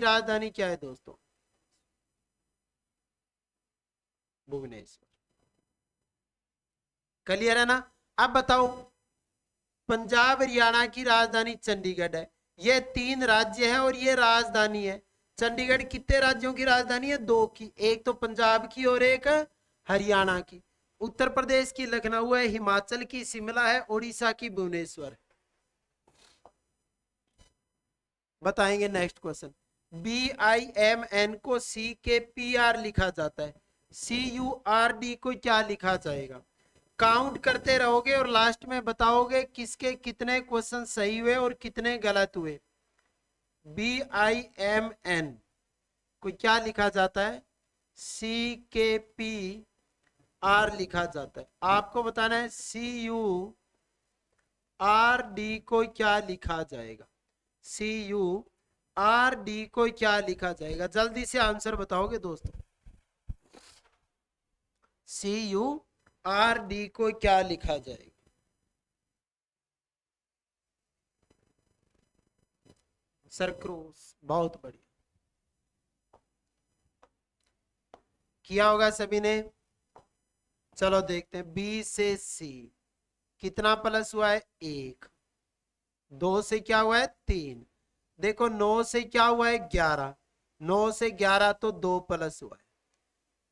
राजधानी क्या है दोस्तों, भुवनेश्वर। क्लियर है ना। अब बताओ पंजाब हरियाणा की राजधानी चंडीगढ़ है, ये 3 राज्य है और ये राजधानी है। चंडीगढ़ कितने राज्यों की राजधानी है, 2 की, एक तो पंजाब की और एक हरियाणा की। उत्तर प्रदेश की लखनऊ है, हिमाचल की शिमला है, उड़ीसा की भुवनेश्वर। बताएंगे नेक्स्ट क्वेश्चन। BIMN को CKPR लिखा जाता है, CURD को क्या लिखा जाएगा। काउंट करते रहोगे और लास्ट में बताओगे किसके कितने क्वेश्चन सही हुए और कितने गलत हुए। BIMN को क्या लिखा जाता है, CKPR लिखा जाता है। आपको बताना है CURD को क्या लिखा जाएगा, CURD को क्या लिखा जाएगा, जल्दी से आंसर बताओगे दोस्तों। CURD को क्या लिखा जाएगा, सरक्रोस। बहुत बढ़िया किया होगा सभी ने। चलो देखते हैं, B से C कितना प्लस हुआ है, 1। 2 से क्या हुआ है, 3। देखो 9 से क्या हुआ है, 11। 9 से 11 तो 2 प्लस हुआ है।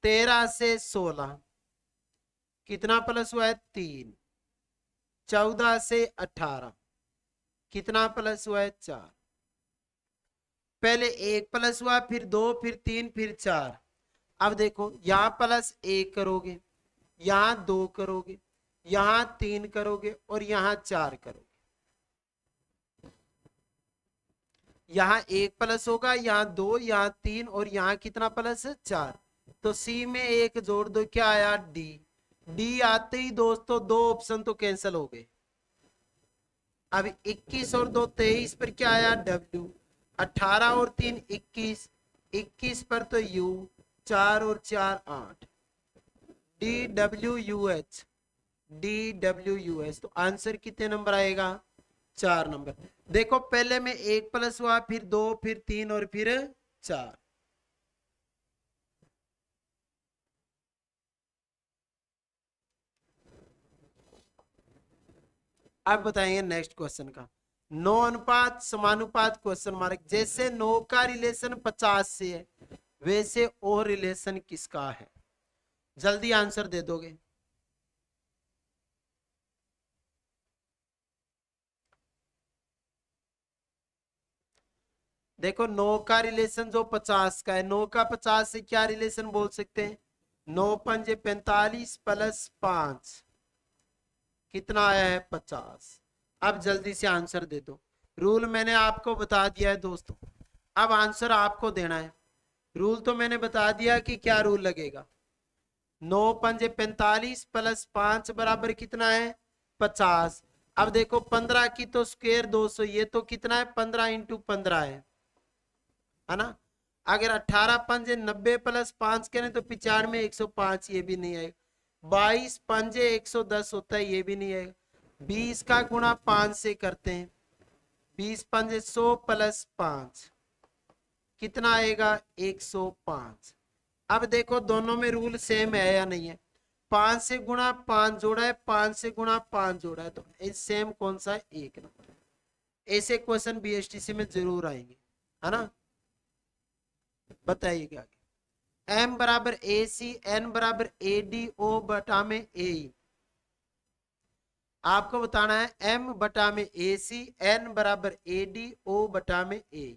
13 से 16 कितना प्लस हुआ है, 3। 14 से 18 कितना प्लस हुआ है, 4। पहले 1 प्लस हुआ, फिर 2, फिर 3, फिर 4। अब देखो यहां प्लस 1 करोगे, यहां 2 करोगे, यहां 3 करोगे और यहां 4 करोगे। यहाँ 1 प्लस होगा, यहाँ 2, यहाँ 3 और यहाँ कितना प्लस है, 4। तो सी में 1 जोड़ दो, क्या आया, डी। डी आते ही दोस्तों 2 ऑप्शन तो कैंसिल हो गए। अब 21 और 2 23 पर क्या आया, डब्ल्यू। 18 और 3 21, 21 पर तो यू। 4 और 4 8, DWUH, DWUH। तो आंसर कितने नंबर आएगा, 4 नंबर। देखो पहले में 1 प्लस हुआ, फिर 2, फिर 3 और फिर 4। अब बताएंगे नेक्स्ट क्वेश्चन का। 9 अनुपात समानुपात क्वेश्चन मार्क। जैसे 9 का रिलेशन 50 से है वैसे और रिलेशन किसका है, जल्दी आंसर दे दोगे। देखो 9 का रिलेशन जो 50 का है, 9 का 50 से क्या रिलेशन बोल सकते हैं, 9 पंजे 45 प्लस 5 कितना आया है, 50। अब जल्दी से आंसर दे दो। रूल मैंने आपको बता दिया है दोस्तों, अब आंसर आपको देना है। रूल तो मैंने बता दिया कि क्या रूल लगेगा। 9 पंजे 45 प्लस 5 बराबर कितना है, 50। अब देखो 15 की तो स्क्वायर 200, ये तो कितना है 15 इंटू 15 है ना। अगर 18 पंजे 90 प्लस 5 करें तो 95 105, ये भी नहीं आएगा। 22 पंजे 110 होता है, ये भी नहीं आएगा। 20 का गुणा 5 से करते हैं, 20 पंजे 100 प्लस 5 कितना आएगा 105। अब देखो दोनों में रूल सेम है या नहीं है। 5 से गुणा 5 जोड़ा है, 5 से गुणा 5 जोड़ा है, तो सेम कौन सा है, 1 नंबर। ऐसे क्वेश्चन बीएसटीसी में जरूर आएंगे, है ना। बताइएगा एम बराबर ए सी, एन बराबर ए डी, ओ बटा में ए। आपको बताना है एम बटा में ए सी, एन बराबर ए डी, ओ बटा में ए।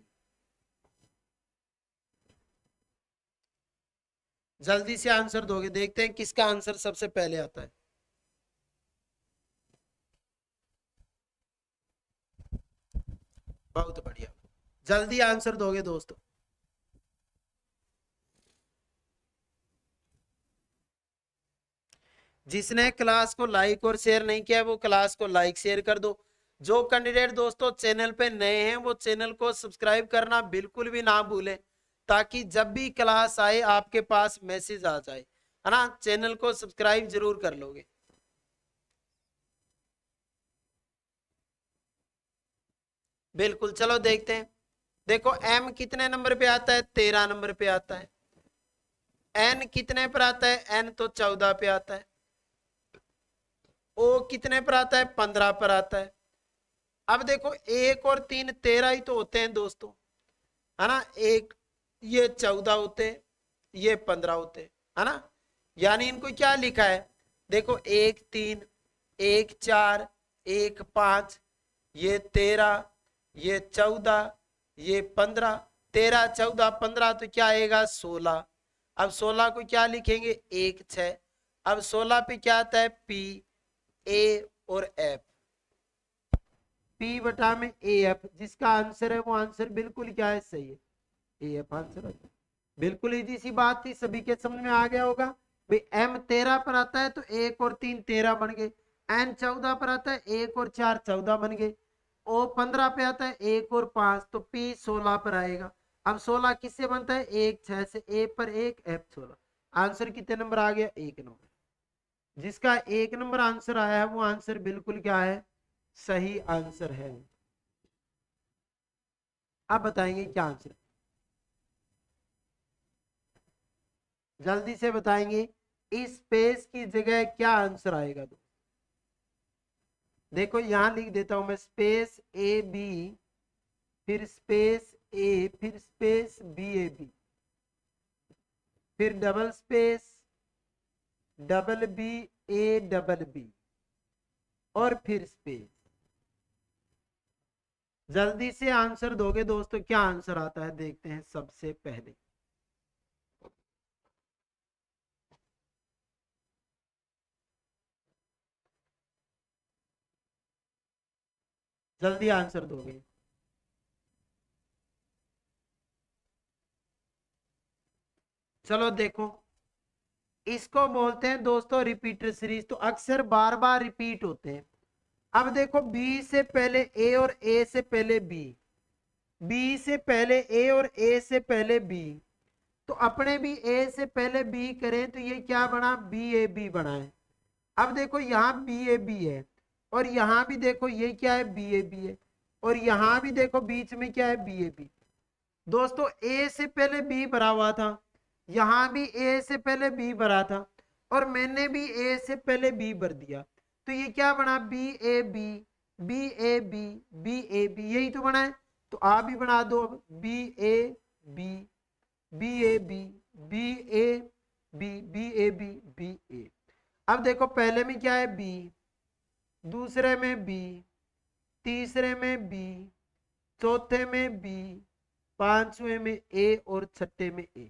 जल्दी से आंसर दोगे, देखते हैं किसका आंसर सबसे पहले आता है। बहुत बढ़िया, जल्दी आंसर दोगे दोस्तों। जिसने क्लास को लाइक और शेयर नहीं किया है वो क्लास को लाइक शेयर कर दो। जो कैंडिडेट दोस्तों चैनल पे नए हैं वो चैनल को सब्सक्राइब करना बिल्कुल भी ना भूलें, ताकि जब भी क्लास आए आपके पास मैसेज आ जाए, है ना। चैनल को सब्सक्राइब जरूर कर लोगे। बिल्कुल, चलो देखते हैं। देखो एम कितने नंबर पे आता है, 13 नंबर पे आता है। एन कितने पर आता है, एन तो 14 पे आता है। ओ कितने पर आता है, 15 पर आता है। अब देखो 1 और 3 13 ही तो होते हैं दोस्तों, है ना। एक ये 14 होते, ये 15 होते, है ना। यानी इनको क्या लिखा है, देखो 1 3, 1 4, 1 5, ये 13, ये 14, ये 15। 13 14 15 तो क्या आएगा 16। अब 16 को क्या लिखेंगे 1 6। अब 16 पे क्या आता है पी, ए और एफ। पी बटा में ए एफ, जिसका आंसर है वो आंसर बिल्कुल क्या है, सही है, ए एफ आंसर है। बिल्कुल इजी सी बात थी, सभी के समझ में आ गया होगा। भाई एम 13 पर आता है तो 1 और 3 13 बन गए। एन 14 पर आता है 1 और 4 14 बन गए। ओ 15 पे आता है 1 और 5, तो पी 16 पर आएगा। अब 16 किससे बनता है, 1 6 से, ए पर 1 एफ 16। आंसर कितने नंबर आ गया, 1 नंबर। जिसका 1 नंबर आंसर आया है वो आंसर बिल्कुल क्या है, सही आंसर है। अब बताएंगे क्या आंसर, जल्दी से बताएंगे। इस स्पेस की जगह क्या आंसर आएगा, तो देखो यहां लिख देता हूं मैं, स्पेस ए बी, फिर स्पेस ए, फिर स्पेस बी ए बी, फिर double space double B A double B, और फिर स्पेस। जल्दी से आंसर दोगे दोस्तों, क्या आंसर आता है देखते हैं सबसे पहले। जल्दी आंसर दोगे। चलो देखो, इसको बोलते हैं दोस्तों रिपीटर सीरीज, तो अक्सर बार बार रिपीट होते हैं। अब देखो बी से पहले ए और ए से पहले बी, बी से पहले ए और ए से पहले बी, तो अपने भी ए से पहले बी करें तो ये क्या बना, बी ए बी बना है। अब देखो यहाँ बी ए बी है, और यहाँ भी देखो ये क्या है, बी ए बी है, और यहाँ भी देखो बीच में क्या है, बी ए बी। दोस्तों ए से पहले बी भरा हुआ था, यहाँ भी ए से पहले बी भरा था, और मैंने भी ए से पहले बी भर दिया, तो ये क्या बना, B A B, B A B, B A B, यही तो बना है। तो आप भी बना दो अब, B A B, B A B, B A B, B A B, B A. अब देखो पहले में क्या है, बी, दूसरे में बी, तीसरे में बी, चौथे में बी, पांचवें में ए, और छठे में ए।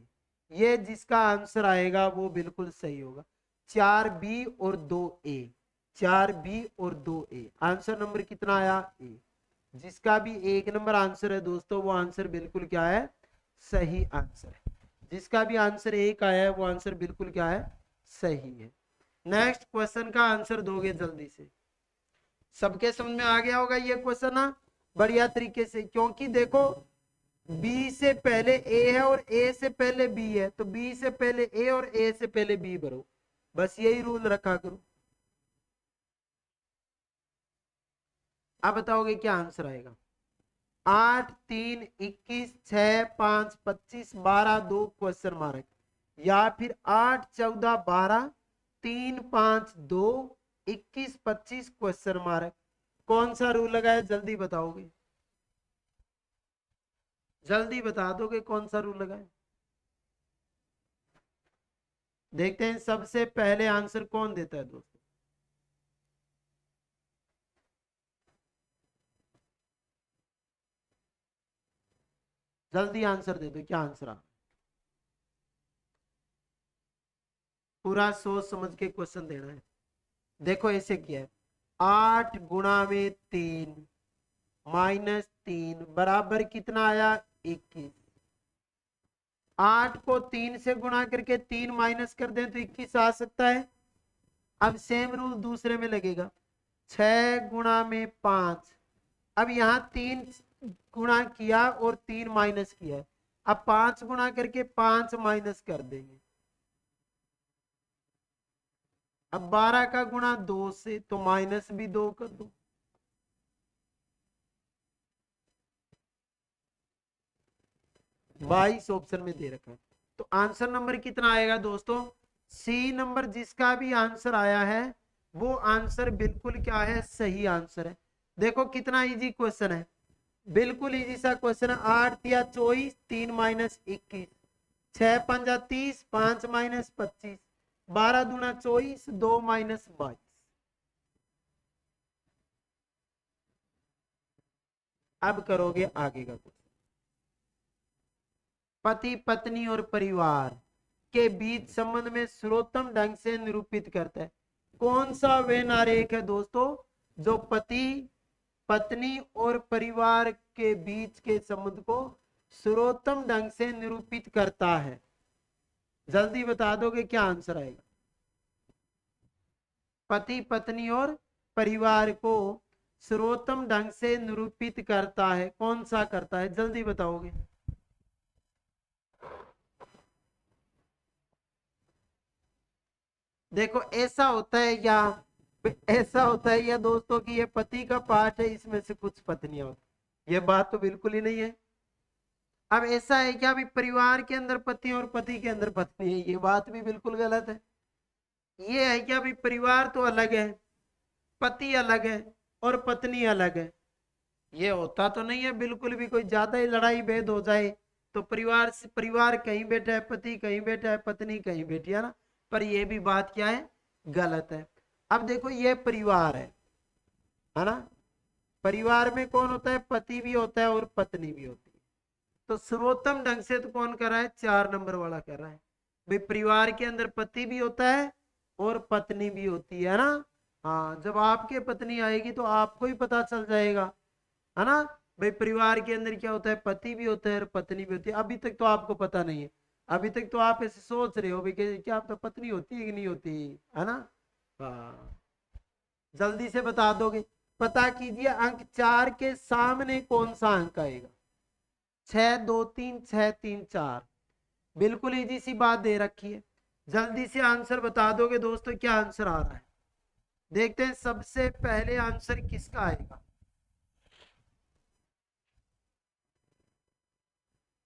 ये जिसका आंसर आएगा वो बिल्कुल सही होगा, 4 बी और 2 ए, 4 बी और 2 ए। आंसर नंबर कितना आया, ए। जिसका भी 1 नंबर आंसर है दोस्तों वो आंसर बिल्कुल क्या है, सही आंसर है। जिसका भी आंसर 1 आया है वो आंसर बिल्कुल क्या है, सही है। नेक्स्ट क्वेश्चन का आंसर दोगे जल्दी से। सबके समझ में आ गया होगा ये क्वेश्चन ना बढ़िया तरीके से, क्योंकि देखो बी से पहले ए है और ए से पहले बी है, तो बी से पहले ए और ए से पहले बी भरो, बस यही रूल रखा करो। अब बताओगे क्या आंसर आएगा। 8 3 21 6 5 25 12 2 क्वेश्चन मार्क, या फिर 8 14 12 3 5 2 21 25 क्वेश्चन मार्क, कौन सा रूल लगाए जल्दी बताओगे, जल्दी बता दोगे कौन सा रूल लगाए। देखते हैं सबसे पहले आंसर कौन देता है दोस्तों। जल्दी आंसर दे दो, क्या आंसर आ, पूरा सोच समझ के क्वेश्चन देना है। देखो ऐसे किया है, 8 गुणा में 3 माइनस 3 बराबर कितना आया 21। 8 को 3 से गुणा करके 3 माइनस कर दें तो 21 आ सकता है। अब सेम रूल दूसरे में लगेगा, 6 गुणा में 5, अब यहाँ 3 गुणा किया और 3 माइनस किया है, अब 5 गुणा करके 5 माइनस कर देंगे। अब 12 का गुणा 2 से तो माइनस भी 2 कर दो। बाईस ऑप्शन में दे रखा है, तो आंसर नंबर कितना आएगा दोस्तों, सी नंबर जिसका भी आंसर आया है वो आंसर बिल्कुल क्या है, सही आंसर है। देखो कितना इजी क्वेश्चन है, बिल्कुल इजी सा क्वेश्चन है। 8 या 24 3 माइनस 21, 6 पंजा 30 5 माइनस 25, 12 दूना 24 2 माइनस 22। अब करोगे आगे का क्वेश्चन, पति पत्नी और परिवार के बीच संबंध में सर्वोत्तम ढंग से निरूपित करता है। कौन सा वेन आरेख है दोस्तों जो पति पत्नी और परिवार के बीच के संबंध को सर्वोत्तम ढंग से निरूपित करता है, जल्दी बता दोगे क्या आंसर आएगा। पति पत्नी और परिवार को सर्वोत्तम ढंग से निरूपित करता है, कौन सा करता है जल्दी बताओगे। देखो ऐसा होता है या दोस्तों कि ये पति का पार्ट है, इसमें से कुछ पत्नियां होती, ये बात तो बिल्कुल ही नहीं है। अब ऐसा है क्या, अभी परिवार के अंदर पति और पति के अंदर पत्नी है, ये बात भी बिल्कुल गलत है। ये है क्या, अभी परिवार तो अलग है, पति अलग है और पत्नी अलग है, ये होता तो नहीं है बिल्कुल भी। कोई ज्यादा ही लड़ाई भेद हो जाए तो परिवार से परिवार कहीं बैठा है, पति कहीं बैठा है, पत्नी कहीं बैठी है ना, पर ये भी बात क्या है, गलत है। अब देखो ये परिवार है ना, परिवार में कौन होता है, पति भी होता है और पत्नी भी होती है, तो सर्वोत्तम ढंग से तो कौन कर रहा है, 4 नंबर वाला कर रहा है। भाई परिवार के अंदर पति भी होता है और पत्नी भी होती है ना। हाँ, जब आपके पत्नी आएगी तो आपको ही पता चल जाएगा, है ना। भाई परिवार के अंदर क्या होता है, पति भी होता है और पत्नी भी होती है, अभी तक तो आपको पता नहीं है, अभी तक तो आप ऐसे सोच रहे हो भाई कि क्या तो पत्नी होती है कि नहीं होती, है ना। हाँ, जल्दी से बता दोगे, पता कीजिए अंक 4 के सामने कौन सा अंक आएगा। 6 2 3 6 3 4, बिल्कुल इजी सी बात दे रखी है, जल्दी से आंसर बता दोगे दोस्तों क्या आंसर आ रहा है। देखते हैं सबसे पहले आंसर किसका आएगा,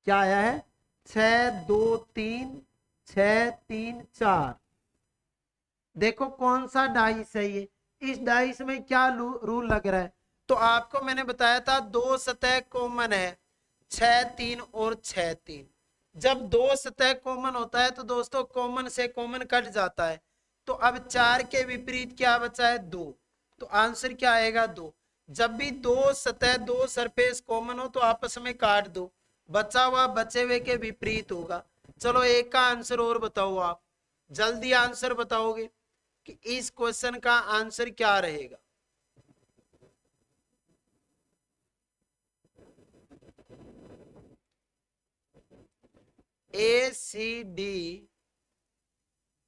क्या आया है, 6 2 3 6 3 4। देखो कौन सा डाइस है ये, इस डाइस में क्या रूल लग रहा है, तो आपको मैंने बताया था दो सतह कॉमन है, 6 3 और 6 3। जब दो सतह कॉमन होता है तो दोस्तों कॉमन से कॉमन कट जाता है, तो अब 4 के विपरीत क्या बचा है, 2, तो आंसर क्या आएगा 2। जब भी दो सतह दो सरफेस कॉमन हो तो आपस में काट दो, बचा हुआ बचे हुए के विपरीत होगा। चलो एक का आंसर और बताओ आप, जल्दी आंसर बताओगे कि इस क्वेश्चन का आंसर क्या रहेगा। ACD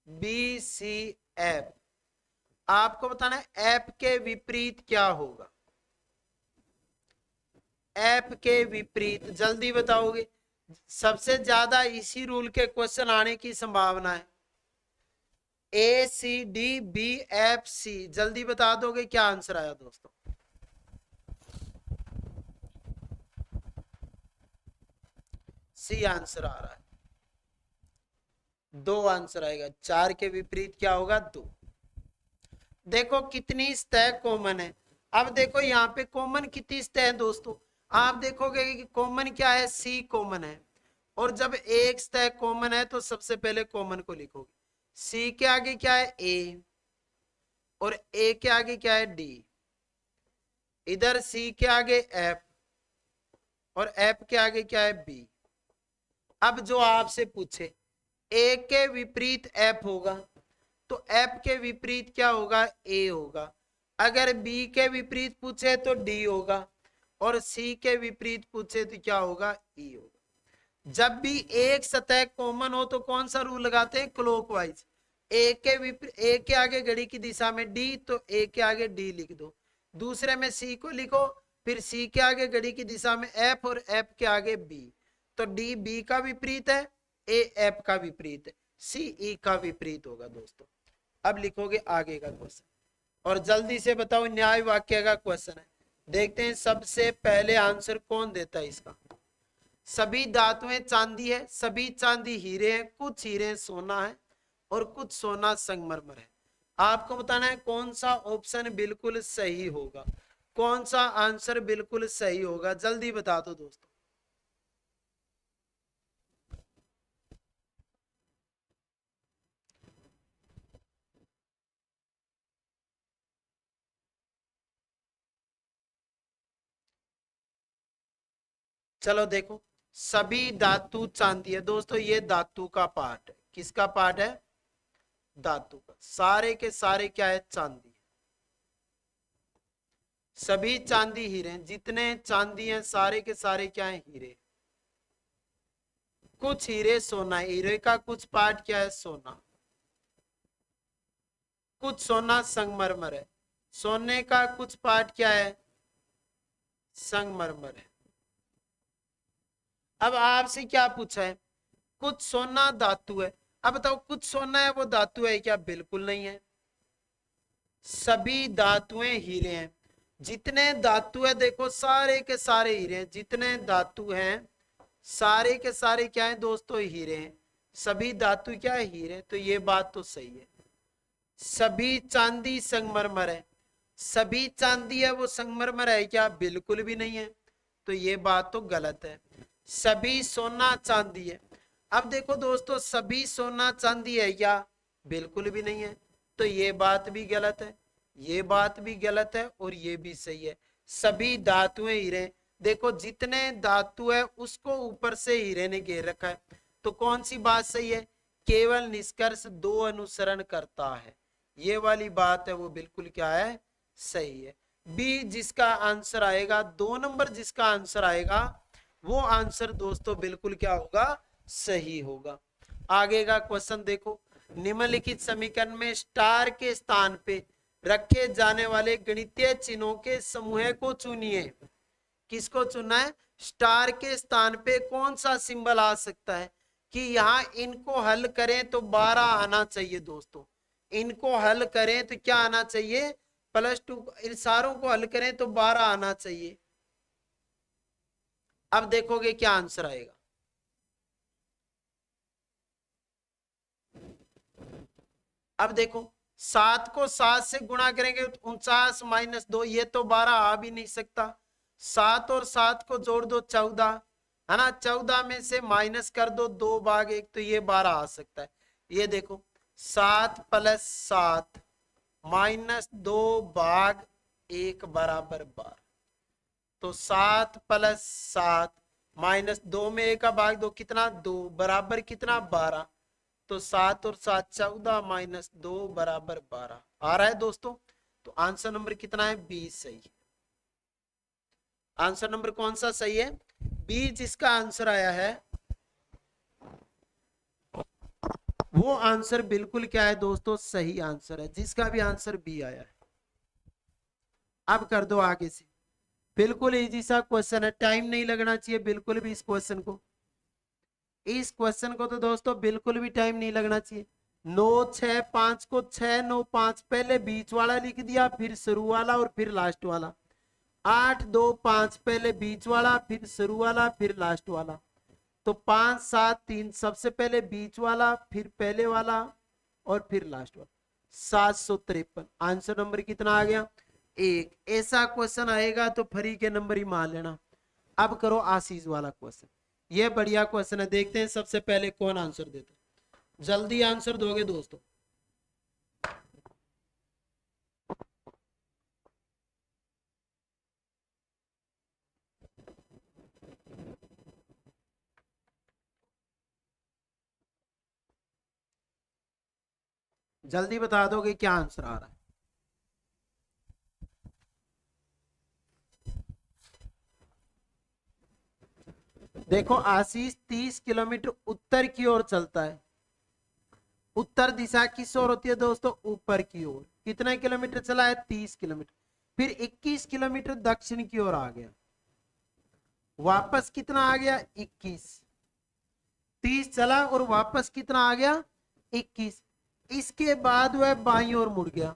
BCF, आपको बताना है ऐप के विपरीत क्या होगा। ऐप के विपरीत जल्दी बताओगे। सबसे ज्यादा इसी रूल के क्वेश्चन आने की संभावना है। A C D B F C, जल्दी बता दोगे क्या आंसर आया दोस्तों। सी आंसर आ रहा है। दो आंसर आएगा। चार के विपरीत क्या होगा, दो। देखो कितनी सतह कॉमन है। अब देखो यहाँ पे कॉमन कितनी सतह है दोस्तों। आप देखोगे कि कॉमन क्या है, सी कॉमन है। और जब एक सतह कॉमन है तो सबसे पहले कॉमन को लिखोगे। सी के आगे क्या है, ए, और ए के आगे क्या है, डी। इधर सी के आगे एफ, और एफ के आगे क्या है, बी। अब जो आपसे पूछे ए के विपरीत एफ होगा, तो एफ के विपरीत क्या होगा, ए होगा। अगर बी के विपरीत पूछे तो डी होगा, और सी के विपरीत पूछे तो क्या होगा, ई होगा। जब भी एक सतह कॉमन हो तो कौन सा रूल लगाते हैं, क्लॉकवाइज। ए के विपरीत, ए के आगे घड़ी की दिशा में डी, तो ए के आगे डी लिख दो। दूसरे में सी को लिखो, फिर सी के आगे घड़ी की दिशा में एफ, और एफ के आगे बी। तो डी बी का विपरीत है, ए एफ का विपरीत है, सी ई का विपरीत होगा दोस्तों। अब लिखोगे आगे का क्वेश्चन, और जल्दी से बताओ, न्याय वाक्य का क्वेश्चन है। देखते हैं सबसे पहले आंसर कौन देता है इसका। सभी धातुएं चांदी है, सभी चांदी हीरे हैं, कुछ हीरे सोना है, और कुछ सोना संगमरमर है। आपको बताना है कौन सा ऑप्शन बिल्कुल सही होगा, कौन सा आंसर बिल्कुल सही होगा, जल्दी बता दो दोस्तों। चलो देखो, सभी धातु चांदी है दोस्तों, ये धातु का पार्ट है। किसका पार्ट है, धातु का। सारे के सारे क्या है, चांदी। सभी चांदी हीरे, जितने चांदी हैं सारे के सारे क्या है, हीरे। कुछ हीरे सोना, हीरे का कुछ पार्ट क्या है, सोना। कुछ सोना संगमरमर है, सोने का कुछ पार्ट क्या है, संगमरमर है। अब आपसे क्या पूछा है, कुछ सोना धातु है। अब बताओ कुछ सोना है वो धातु है क्या, बिल्कुल नहीं है। सभी धातुएं हीरे हैं, जितने धातु है देखो सारे के सारे हीरे हैं, जितने धातु हैं सारे के सारे क्या है दोस्तों, हीरे हैं। सभी धातु क्या है, हीरे। तो ये बात तो सही है। सभी चांदी संगमरमर है, सभी चांदी है वो संगमरमर है क्या, बिल्कुल भी नहीं है। तो ये बात तो गलत है। सभी सोना चांदी है। अब देखो दोस्तों, सभी सोना चांदी है क्या, बिल्कुल भी नहीं है। तो ये बात भी गलत है, ये बात भी गलत है, और ये भी सही है। सभी धातुएं हीरे। देखो जितने धातु है उसको ऊपर से हीरे ने घेर रखा है। तो कौन सी बात सही है, केवल निष्कर्ष दो अनुसरण करता है, ये वाली बात है वो बिल्कुल क्या है, सही है। बी जिसका आंसर आएगा, 2 नंबर जिसका आंसर आएगा वो आंसर दोस्तों बिल्कुल क्या होगा, सही होगा। आगे का क्वेश्चन देखो, निम्नलिखित समीकरण में स्टार के स्थान पे रखे जाने वाले गणितीय चिन्हों के समूह को चुनिए। किसको चुनना है, स्टार के स्थान पे कौन सा सिंबल आ सकता है, कि यहाँ इनको हल करें तो 12 आना चाहिए दोस्तों। इनको हल करें तो क्या आना चाहिए, +2। इन सारों को हल करें तो 12 आना चाहिए। अब देखोगे क्या आंसर आएगा। अब देखो 7 को 7 से गुणा करेंगे तो 49 - 2, ये तो 12 आ भी नहीं सकता। 7 और 7 को जोड़ दो 14, है ना। 14 में से माइनस कर दो 2/1, तो ये 12 आ सकता है। ये देखो 7 + 7 -2/1 बराबर 12। तो 7 + 7 -2 में 1 का भाग 2, कितना 2, बराबर कितना 12। तो 7 और 7 14 - 2 बराबर 12 आ रहा है दोस्तों। तो आंसर नंबर कितना है, 20 सही है। आंसर नंबर कौन सा सही है, 20 जिसका आंसर आया है वो आंसर बिल्कुल क्या है दोस्तों, सही आंसर है, जिसका भी आंसर बी आया है। अब कर दो आगे से, बिल्कुल इजी सा क्वेश्चन है, टाइम नहीं लगना चाहिए बिल्कुल भी इस क्वेश्चन को। इस क्वेश्चन को तो दोस्तों बिल्कुल भी टाइम नहीं लगना चाहिए। 9 6 5 को 6 9 5 पहले बीच वाला लिख दिया, फिर शुरू वाला और फिर लास्ट वाला। 8 2 5 पहले बीच वाला, फिर शुरू वाला, फिर लास्ट वाला। तो 5 7 3 सबसे पहले बीच वाला, फिर पहले वाला और फिर लास्ट वाला। 753। आंसर नंबर कितना आ गया, एक। ऐसा क्वेश्चन आएगा तो फ्री के नंबर ही मान लेना। अब करो आशीष वाला क्वेश्चन, ये बढ़िया क्वेश्चन है, देखते हैं सबसे पहले कौन आंसर देता है। जल्दी आंसर दोगे दोस्तों। जल्दी बता दोगे क्या आंसर आ रहा है। देखो आशीष 30 किलोमीटर उत्तर की ओर चलता है। उत्तर दिशा किस ओर होती है दोस्तों, ऊपर की ओर। कितने किलोमीटर चला है, 30 किलोमीटर। फिर 21 किलोमीटर दक्षिण की ओर आ गया, वापस कितना आ गया, 21। 30 चला और वापस कितना आ गया, 21। इसके बाद वह बाईं ओर मुड़ गया।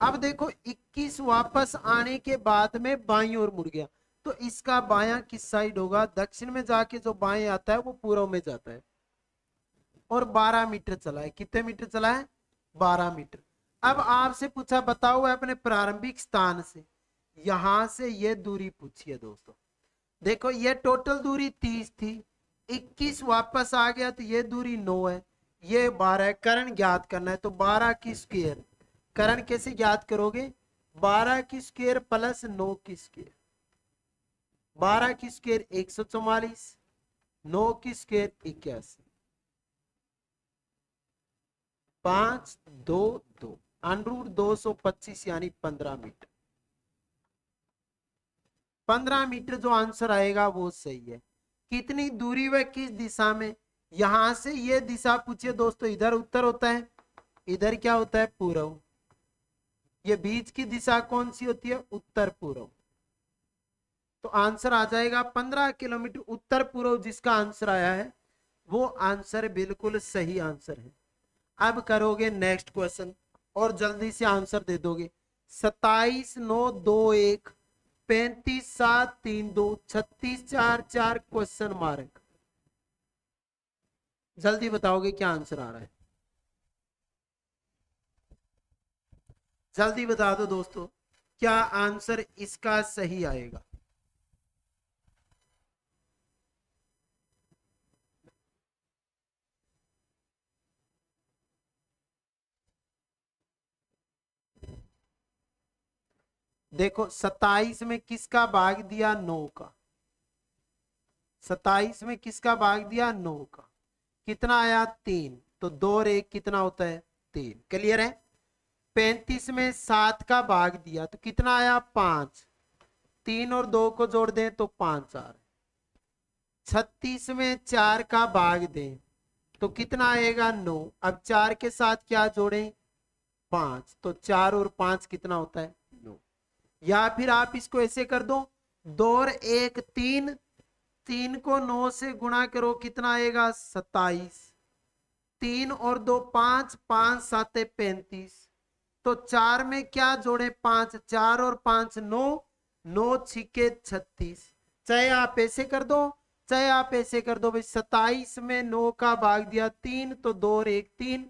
अब देखो 21 वापस आने के बाद में बाईं ओर मुड़ गया, तो इसका बायां किस साइड होगा, दक्षिण में जाके जो बाएं आता है वो पूर्व में जाता है। और 12 मीटर चला है, कितने मीटर चला है, 12 मीटर। अब आपसे पूछा बताओ अपने प्रारंभिक स्थान से यहां से ये दूरी पूछी है दोस्तों। देखो ये टोटल दूरी 30 थी, 21 वापस आ गया तो ये दूरी 9 है, ये 12 है। करण ज्ञात करना है तो 12 की स्क्वायर। करण कैसे ज्ञात करोगे, 12 की स्क्वायर प्लस 9 की स्क्वायर। 12 की स्क्वायर 144, 9 की स्क्वायर 81। 5 2 2 अंडरूट 225 यानी 15 मीटर। 15 मीटर जो आंसर आएगा वो सही है। कितनी दूरी व किस दिशा में, यहां से ये दिशा पूछिए दोस्तों, इधर उत्तर होता है, इधर क्या होता है, पूर्व। ये बीच की दिशा कौन सी होती है, उत्तर पूर्व। तो आंसर आ जाएगा 15 किलोमीटर उत्तर पूर्व, जिसका आंसर आया है वो आंसर बिल्कुल सही आंसर है। अब करोगे नेक्स्ट क्वेश्चन और जल्दी से आंसर दे दोगे। 27 9 2 1 35 7 3 2 36 4 4 क्वेश्चन मार्क। जल्दी बताओगे क्या आंसर आ रहा है, जल्दी बता दो दोस्तों, क्या आंसर इसका सही आएगा। देखो 27 में किसका भाग दिया, 9 का। 27 में किसका भाग दिया, 9 का। कितना आया, 3। तो 2 और 1 कितना होता है, 3। क्लियर है। 35 में 7 का भाग दिया तो कितना आया, 5। 3 और 2 को जोड़ दें तो 5 आ रहा है। 36 में 4 का भाग दें तो कितना आएगा, 9। अब 4 के साथ क्या जोड़ें, 5। तो 4 और 5 कितना होता है, 9। या फिर आप इसको ऐसे कर दो, 2 और 1 3। 3 को 9 से गुणा करो कितना आएगा, 27। 3 और 2 5, 5 7 35। तो 4 में क्या जोड़े, 5। 4 और 5 9, 9 छिके 36। चाहे आप ऐसे कर दो, चाहे आप ऐसे कर दो भाई। 27 में 9 का भाग दिया 3 तो 2 और 1 3।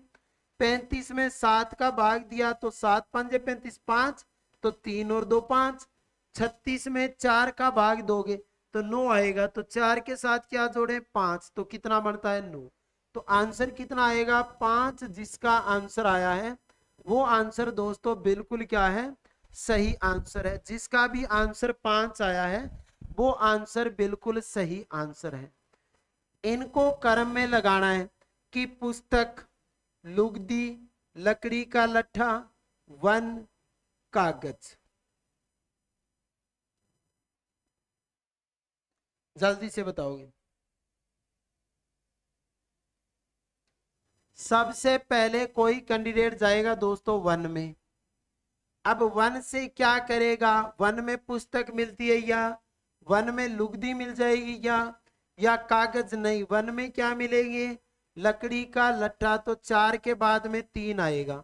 35 में 7 का भाग दिया तो 7 5 35 5, तो 3 और 2 5। 36 में 4 का भाग दोगे तो 9 आएगा, तो 4 के साथ क्या जोड़े, 5। तो कितना बनता है, 9। तो आंसर कितना आएगा, 5। जिसका आंसर आया है वो आंसर दोस्तों बिल्कुल क्या है, सही आंसर है। जिसका भी आंसर 5 आया है वो आंसर बिल्कुल सही आंसर है। इनको क्रम में लगाना है कि पुस्तक, लुगदी, लकड़ी का लट्ठा, वन, कागज। जल्दी से बताओगे। सबसे पहले कोई कैंडिडेट जाएगा दोस्तों वन में। अब वन से क्या करेगा, वन में पुस्तक मिलती है या वन में लुगदी मिल जाएगी या कागज नहीं, वन में क्या मिलेंगे, लकड़ी का लट्ठा। तो 4 के बाद में 3 आएगा।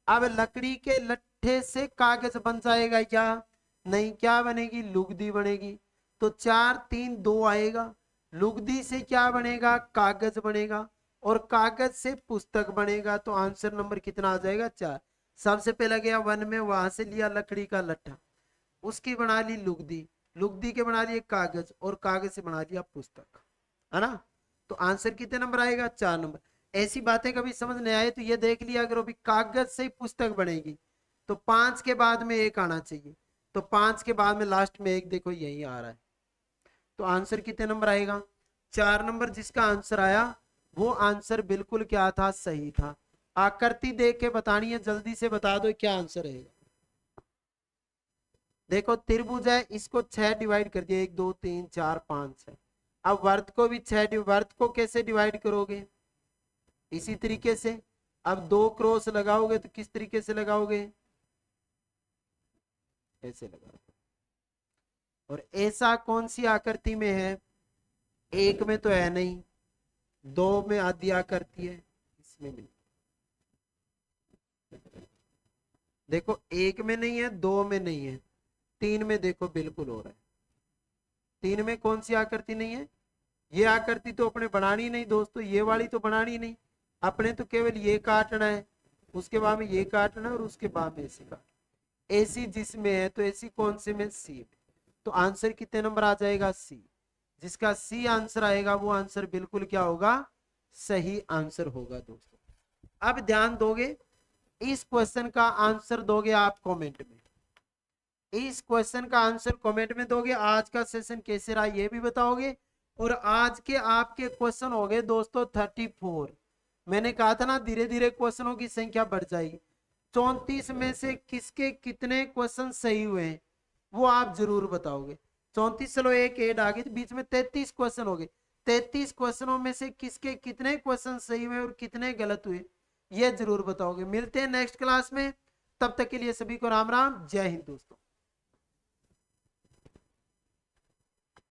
अब लकड़ी के लट्ठे से कागज बन जाएगा या नहीं, क्या बनेगी, लुगदी बनेगी। तो 4 3 2 आएगा। लुगदी से क्या बनेगा, कागज बनेगा, और कागज से पुस्तक बनेगा। तो आंसर नंबर कितना आ जाएगा, 4। सबसे पहले गया वन में, वहां से लिया लकड़ी का लट्ठा, उसकी बना ली लुगदी, लुगदी के बना लिए कागज, और कागज से बना लिया पुस्तक, है ना। तो आंसर कितने नंबर आएगा, 4 नंबर। ऐसी बातें कभी समझ नहीं आए तो ये देख लिया अगर अभी कागज से ही पुस्तक बनेगी तो 5 के बाद में 1 आना चाहिए। तो 5 के बाद में लास्ट में 1 देखो यही आ रहा है। तो आंसर कितने नंबर आएगा, 4 नंबर। जिसका आंसर आया वो आंसर बिल्कुल क्या था, सही था। आकृति देख के बतानी है, जल्दी से बता दो क्या आंसर रहेगा। देखो त्रिभुज है, इसको 6 डिवाइड कर दिया, 1 2 3 4 5 6। अब वर्त को भी 6, वर्त को कैसे डिवाइड करोगे, इसी तरीके से। अब 2 क्रॉस लगाओगे तो किस तरीके से लगाओगे, ऐसे लगाओगे। और ऐसा कौन सी आकृति में है, 1 में तो है नहीं, 2 में आधी आकृति है, इसमें भी देखो 1 में नहीं है, 2 में नहीं है, 3 में देखो बिल्कुल हो रहा है। 3 में कौन सी आकृति नहीं है, ये आकृति तो अपने बनानी नहीं दोस्तों, ये वाली तो बनानी नहीं, अपने तो केवल ये काटना है, उसके बाद में ये काटना है, और उसके बाद में ऐसे काटना। ऐसी जिसमें है तो ऐसी कौन से में, सी में। तो आंसर कितने नंबर आ जाएगा, सी। जिसका सी आंसर आएगा वो आंसर बिल्कुल क्या होगा, सही आंसर होगा दोस्तों। अब ध्यान दोगे, इस क्वेश्चन का आंसर दोगे आप कमेंट में, इस क्वेश्चन का आंसर कमेंट में दोगे। आज का सेशन कैसे रहा ये भी बताओगे। और आज के आपके क्वेश्चन हो गए दोस्तों 34। मैंने कहा था ना धीरे धीरे क्वेश्चनों की संख्या बढ़ जाएगी। 34 में से किसके कितने क्वेश्चन सही हुए हैं वो आप जरूर बताओगे। 34 चलो एक ऐड आ गई, बीच में 33 क्वेश्चन हो गए। 33 क्वेश्चनों में से किसके कितने क्वेश्चन सही हुए और कितने गलत हुए ये जरूर बताओगे। मिलते हैं नेक्स्ट क्लास में, तब तक के लिए सभी को राम राम, जय हिंद दोस्तों।